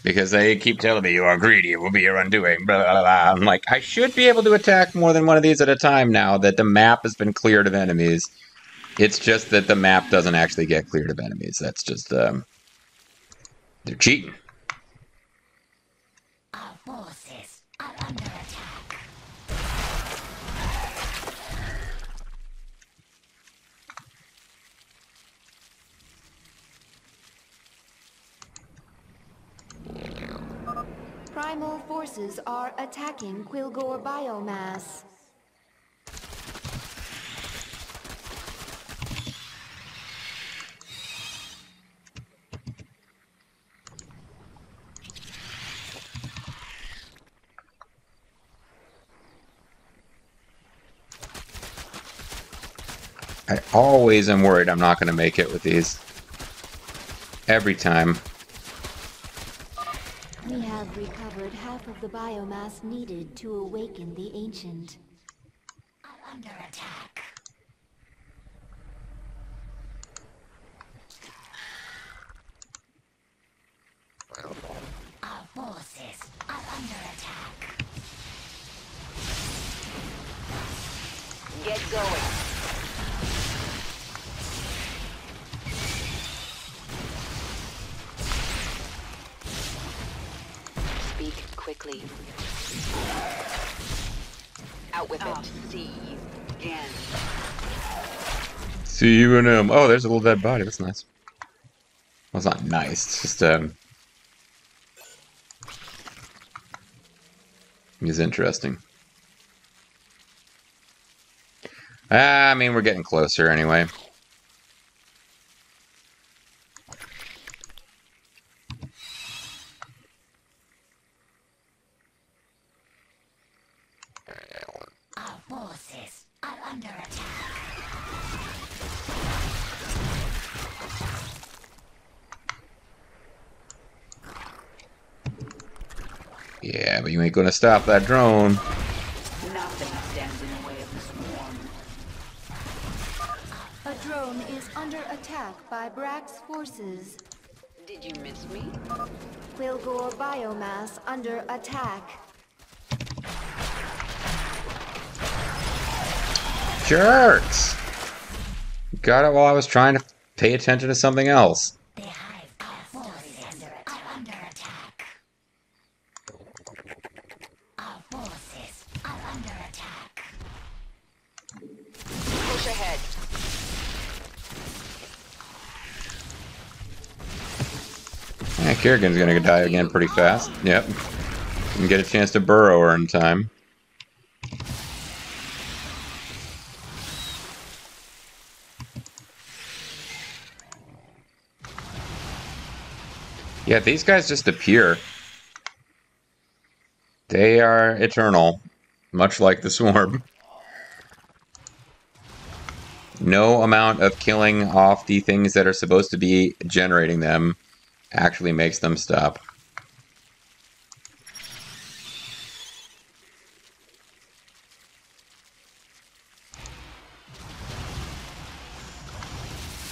Speaker 1: Because they keep telling me you are greedy, it will be your undoing, blah, blah, blah. I'm like, I should be able to attack more than one of these at a time now that the map has been cleared of enemies. It's just that the map doesn't actually get cleared of enemies. That's just, they're cheating.
Speaker 5: Our forces are under attack.
Speaker 4: Primal forces are attacking Quilgore biomass.
Speaker 1: I always am worried I'm not going to make it with these. Every time.
Speaker 4: We have recovered half of the biomass needed to awaken the Ancient.
Speaker 5: Are under attack. Our forces are under attack.
Speaker 2: Get going. Speak quickly. Out with it. See again.
Speaker 1: See you in oh, there's a little dead body. That's nice. Well, it's not nice. It's just it's interesting. I mean, we're getting closer anyway.
Speaker 5: Our forces are under attack.
Speaker 1: Yeah, but you ain't gonna stop that drone.
Speaker 2: Nothing stands in the way of the swarm.
Speaker 4: A drone is under attack by Brack's forces.
Speaker 2: Did you miss me?
Speaker 4: Quilgore biomass under attack.
Speaker 1: Jerks! Got it while I was trying to pay attention to something else.
Speaker 5: The hive, our forces are under attack. Our forces are under attack.
Speaker 2: Push ahead.
Speaker 1: Yeah, Kerrigan's gonna die again pretty fast. Yep. Didn't get a chance to burrow her in time. Yeah, these guys just appear. They are eternal, much like the swarm. No amount of killing off the things that are supposed to be generating them actually makes them stop.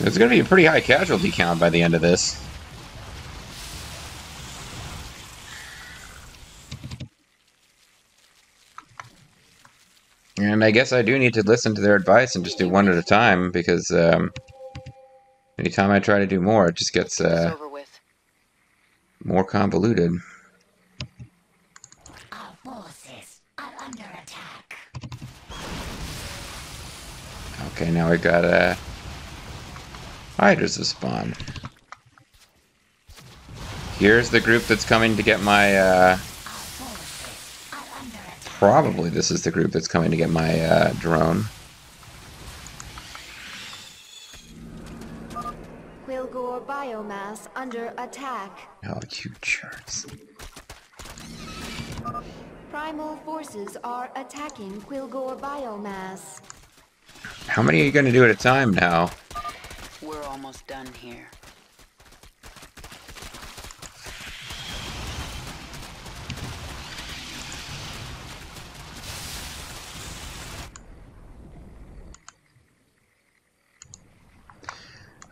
Speaker 1: There's going to be a pretty high casualty count by the end of this. And I guess I do need to listen to their advice and just do one at a time, because anytime I try to do more, it just gets
Speaker 2: It's over with.
Speaker 1: more convoluted.
Speaker 5: Our forces are under attack.
Speaker 1: Okay, now we got hydras to spawn. Here's the group that's coming to get my
Speaker 5: Our forces are under attack.
Speaker 1: probably this is the group that's coming to get my drone.
Speaker 4: Quilgore biomass under attack.
Speaker 1: Oh, you jerks.
Speaker 4: Primal forces are attacking Quilgore biomass.
Speaker 1: How many are you going to do at a time now?
Speaker 2: We're almost done here.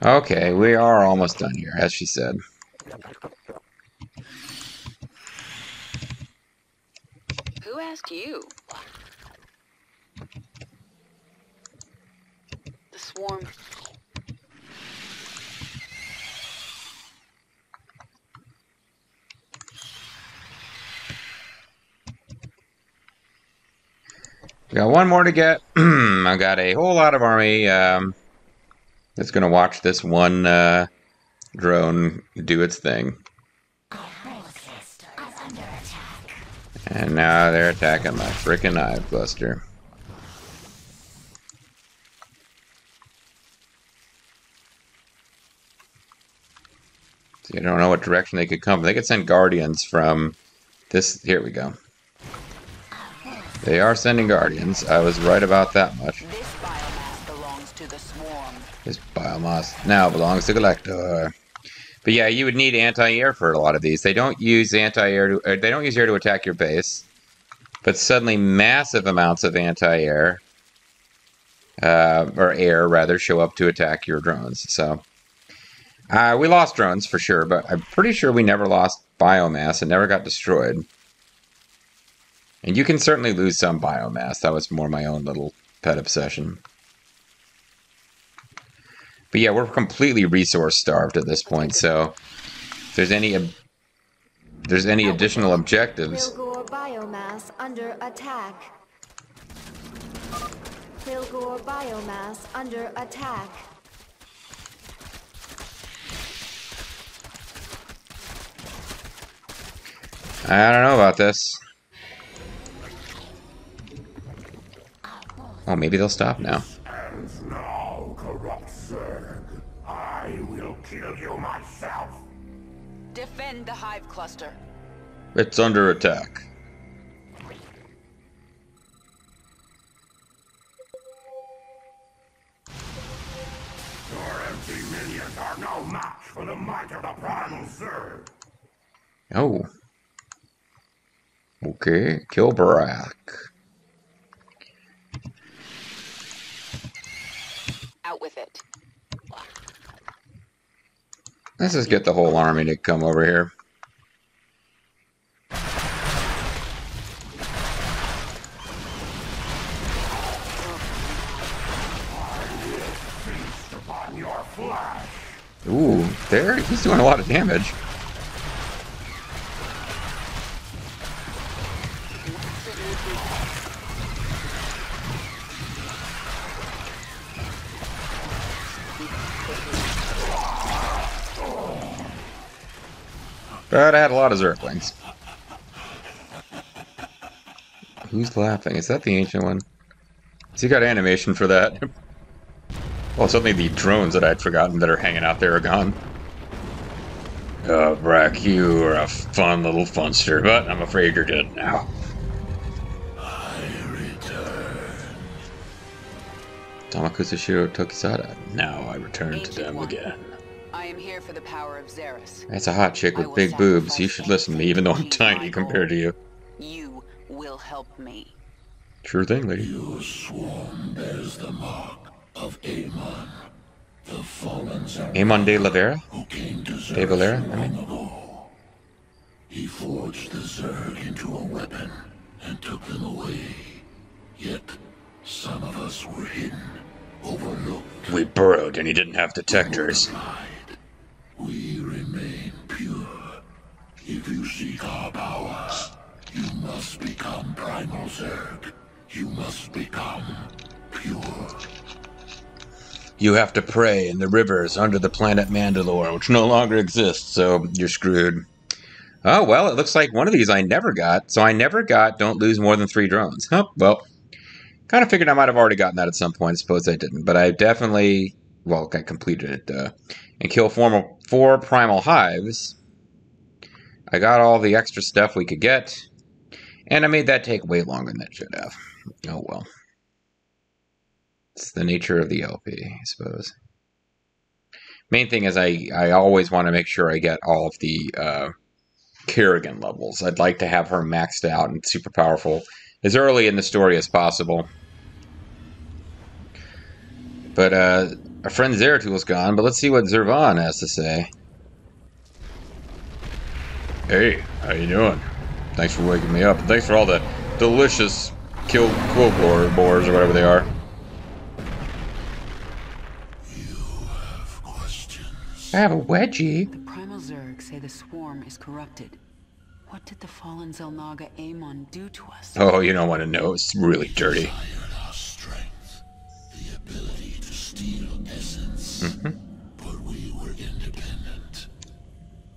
Speaker 1: Okay, we are almost done here, as she said.
Speaker 2: Who asked you? The swarm.
Speaker 1: We got one more to get. I got a whole lot of army that's going to watch this one drone do its thing.
Speaker 5: Our forces are under attack.
Speaker 1: And now they're attacking my frickin' hive cluster. So you don't know what direction they could come. They could send guardians from this. Here we go. They are sending guardians. I was right about that much.
Speaker 2: This biomass belongs to the swarm.
Speaker 1: This biomass now belongs to Collector. But yeah, you would need anti-air for a lot of these. They don't use anti-air to, they don't use air to attack your base, but suddenly massive amounts of anti-air or air rather show up to attack your drones. So we lost drones for sure, but I'm pretty sure we never lost biomass. It never got destroyed. And you can certainly lose some biomass. That was more my own little pet obsession. But yeah, we're completely resource starved at this point, so if there's any additional objectives.
Speaker 4: Quilgore biomass under attack. Quilgore biomass under attack.
Speaker 1: I don't know about this. Oh, maybe they'll stop now.
Speaker 2: End the hive cluster.
Speaker 1: It's under attack.
Speaker 3: Your empty minions are no match for the might of the primal Zerg.
Speaker 1: Oh. Okay, kill Barack.
Speaker 2: Out with it.
Speaker 1: Let's just get the whole army to come over here.
Speaker 3: Upon your flesh.
Speaker 1: Ooh, there, he's doing a lot of damage. But I had a lot of Zerglings. Who's laughing? Is that the ancient one? Has he got animation for that? Well, suddenly the drones that I'd forgotten that are hanging out there are gone. Oh, Brack, you are a fun little funster, but I'm afraid you're dead now.
Speaker 3: I return.
Speaker 1: Tamakusashiro Tokisada. Now I return to
Speaker 2: Ancient
Speaker 1: them
Speaker 2: one.
Speaker 1: again.
Speaker 2: I am here for the power of Xeris.
Speaker 1: That's a hot chick
Speaker 2: I
Speaker 1: with
Speaker 2: will
Speaker 1: big boobs.
Speaker 2: sacrifice
Speaker 1: You should listen to me, even though I'm
Speaker 2: anything to
Speaker 1: tiny
Speaker 2: achieve
Speaker 1: compared to
Speaker 2: my
Speaker 1: you.
Speaker 2: goal. You will help me.
Speaker 1: Sure thing, lady.
Speaker 3: Your swarm bears the mark of Amon, the fallen Zerg
Speaker 1: Amon de la Vera?
Speaker 3: who came to
Speaker 1: De
Speaker 3: Zerg
Speaker 1: Valera, I
Speaker 3: long
Speaker 1: mean.
Speaker 3: ago. He forged the Zerg into a weapon and took them away. Yet some of us were hidden, overlooked.
Speaker 1: We burrowed and he didn't have detectors.
Speaker 3: Pride. We remain pure. If you seek our power, you must become primal Zerg. You must become pure.
Speaker 1: You have to pray in the rivers under the planet Mandalore, which no longer exists, so you're screwed. Oh, well, it looks like one of these I never got, so I never got don't lose more than 3 drones. Oh, well, kind of figured I might have already gotten that at some point. I suppose I didn't, but I definitely, well, I completed it, and kill 4 primal hives. I got all the extra stuff we could get, and I made that take way longer than it should have. Oh, well. It's the nature of the LP, I suppose. Main thing is I always want to make sure I get all of the Kerrigan levels. I'd like to have her maxed out and super powerful as early in the story as possible. But our friend Zeratul gone, but let's see what Zervan has to say. Hey, how you doing? Thanks for waking me up. And thanks for all the delicious killed quill boars or whatever they are. I have a wedgie.
Speaker 2: The primal Zerg say the swarm is corrupted. What did the fallen Zelnaga Amon do to us?
Speaker 1: Oh, you don't want to know. It's really dirty.
Speaker 3: Desired our strength, the ability to steal essence. But we were independent.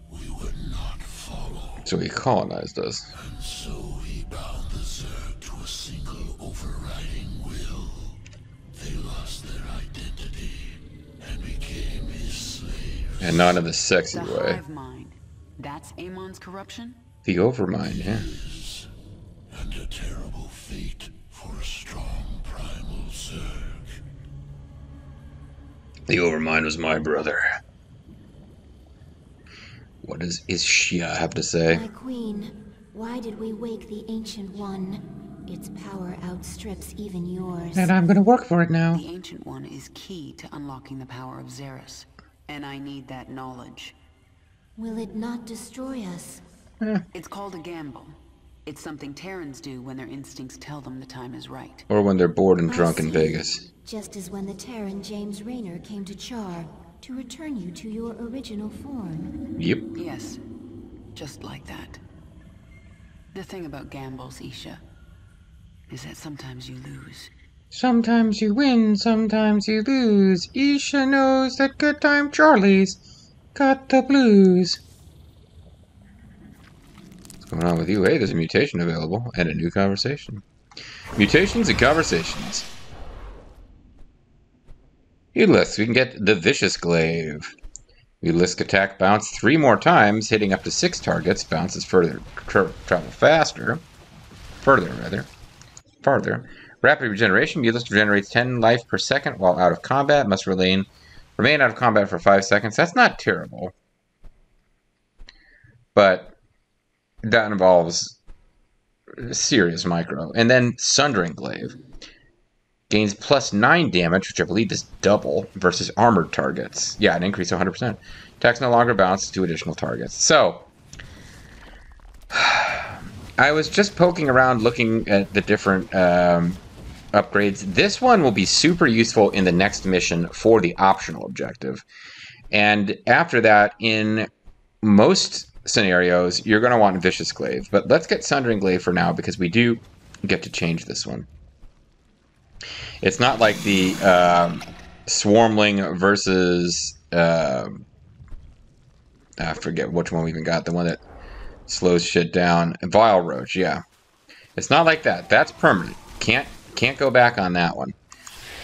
Speaker 3: We would not follow.
Speaker 1: So he colonized us.
Speaker 3: And so he bound the Zerg to a single overriding will. They lost their identity and became his slaves.
Speaker 1: And not in the sexy
Speaker 2: The
Speaker 1: way.
Speaker 2: hive mind. That's Amon's corruption?
Speaker 1: The Overmind, yeah.
Speaker 3: And a terrible fate for a strong primal Zerg.
Speaker 1: The Overmind was my brother. What does Ishia have to say?
Speaker 4: My queen, why did we wake the Ancient One? Its power outstrips even yours.
Speaker 1: And I'm gonna work for it now.
Speaker 2: The Ancient One is key to unlocking the power of Xeris. And I need that knowledge.
Speaker 4: Will it not destroy us?
Speaker 2: It's called a gamble. It's something Terrans do when their instincts tell them the time is right.
Speaker 1: Or when they're bored and
Speaker 4: I
Speaker 1: drunk in
Speaker 4: see.
Speaker 1: Vegas.
Speaker 4: Just as when the Terran James Raynor came to Char to return you to your original form.
Speaker 1: Yep.
Speaker 2: Yes, just like that. The thing about gambles, Isha, is that sometimes you lose.
Speaker 1: Sometimes you win, sometimes you lose. Isha knows that good time Charlie's got the blues. What's going on with you? Hey, there's a mutation available and a new conversation. Mutations and conversations. Hey, look, we can get the Vicious Glaive. Ulysses attack bounce 3 more times, hitting up to 6 targets. Bounces further, travel faster. Farther. Rapid regeneration. Ulysses regenerates 10 life per second while out of combat. Must remain out of combat for 5 seconds. That's not terrible. But that involves serious micro. And then Sundering Glaive. Gains plus 9 damage, which I believe is double, versus armored targets. Yeah, an increase of 100%. Attacks no longer bounce to additional targets. So, I was just poking around looking at the different upgrades. This one will be super useful in the next mission for the optional objective. And after that, in most scenarios, you're going to want Vicious Glaive. But let's get Sundering Glaive for now, because we do get to change this one. It's not like the Swarmling versus... I forget which one we even got. The one that slows shit down. Vile Roach, yeah. It's not like that. That's permanent. Can't go back on that one.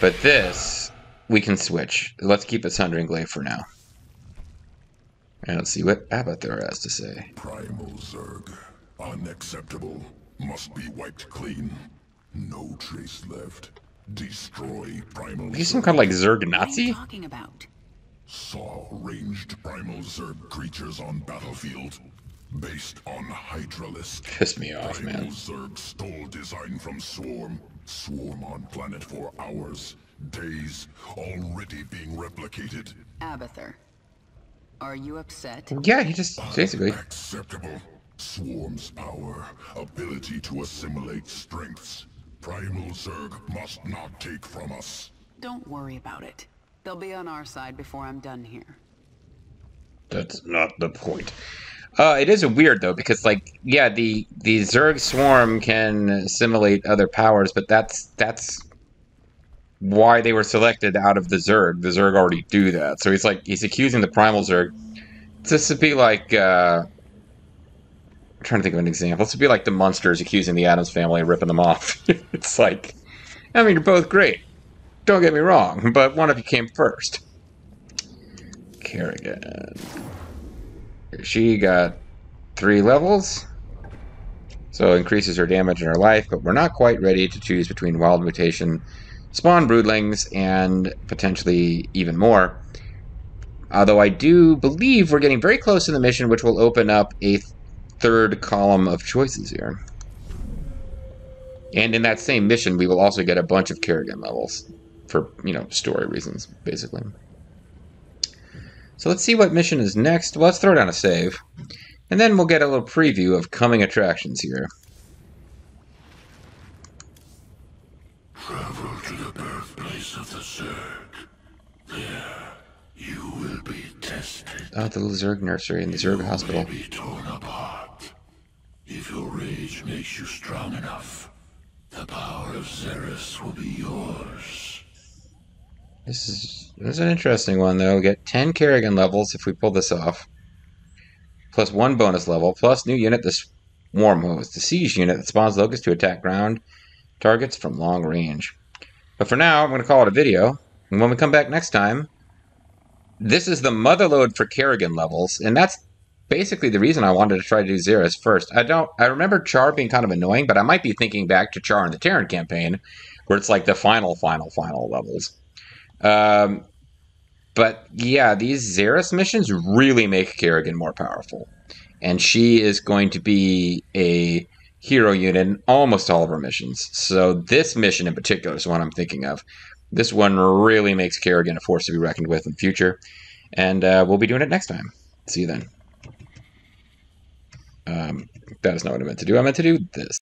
Speaker 1: But this, we can switch. Let's keep it Sundering Glaive for now. And let's see what Abathur has to say.
Speaker 3: Primal Zerg. Unacceptable. Must be wiped clean. No trace left. Destroy Primal Zerg.
Speaker 1: He's some kind of like Zerg
Speaker 2: What are you
Speaker 1: Nazi?
Speaker 2: talking about?
Speaker 3: Saw ranged Primal Zerg creatures on battlefield. Based on Hydralist.
Speaker 1: Pissed me off,
Speaker 3: Primal
Speaker 1: man.
Speaker 3: Zerg stole design from Swarm. Swarm on planet for hours. Days. Already being replicated.
Speaker 2: Abathur, are you upset?
Speaker 1: Yeah, he just basically...
Speaker 3: Acceptable. Swarm's power. Ability to assimilate strengths. Primal Zerg must not take from us.
Speaker 2: Don't worry about it. They'll be on our side before I'm done here.
Speaker 1: That's not the point. It is weird, though, because, like, yeah, the Zerg Swarm can assimilate other powers, but that's why they were selected out of the Zerg. The Zerg already do that. So he's accusing the Primal Zerg. This would be like, I'm trying to think of an example. This would be like the Munsters accusing the Addams family and ripping them off. It's like, I mean, you're both great. Don't get me wrong, but one of you came first. Kerrigan. She got 3 levels, so increases her damage and her life, but we're not quite ready to choose between Wild Mutation, Spawn Broodlings, and potentially even more. Although I do believe we're getting very close to the mission, which will open up a 3rd column of choices here. And in that same mission, we will also get a bunch of Kerrigan levels for, story reasons, basically. So let's see what mission is next. Well, let's throw down a save. And then we'll get a little preview of coming attractions here.
Speaker 3: Travel to the birthplace of the Zerg. There, you will be tested.
Speaker 1: Oh, the little Zerg nursery in the Zerg hospital.
Speaker 3: Be torn apart. If your rage makes you strong enough, the power of Xeris will be yours.
Speaker 1: This is an interesting one, though. We'll get 10 Kerrigan levels if we pull this off. Plus 1 bonus level. Plus new unit, the Swarm Host. The Siege unit that spawns locusts to attack ground targets from long range. But for now, I'm going to call it a video. And when we come back next time, this is the motherlode for Kerrigan levels. And that's basically the reason I wanted to try to do Xeris first. I remember Char being kind of annoying, but I might be thinking back to Char in the Terran campaign, where it's like the final levels. But yeah, these Xeris missions really make Kerrigan more powerful. And she is going to be a hero unit in almost all of her missions. So this mission in particular is one I'm thinking of. This one really makes Kerrigan a force to be reckoned with in the future. And we'll be doing it next time. See you then. That is not what I meant to do. I meant to do this.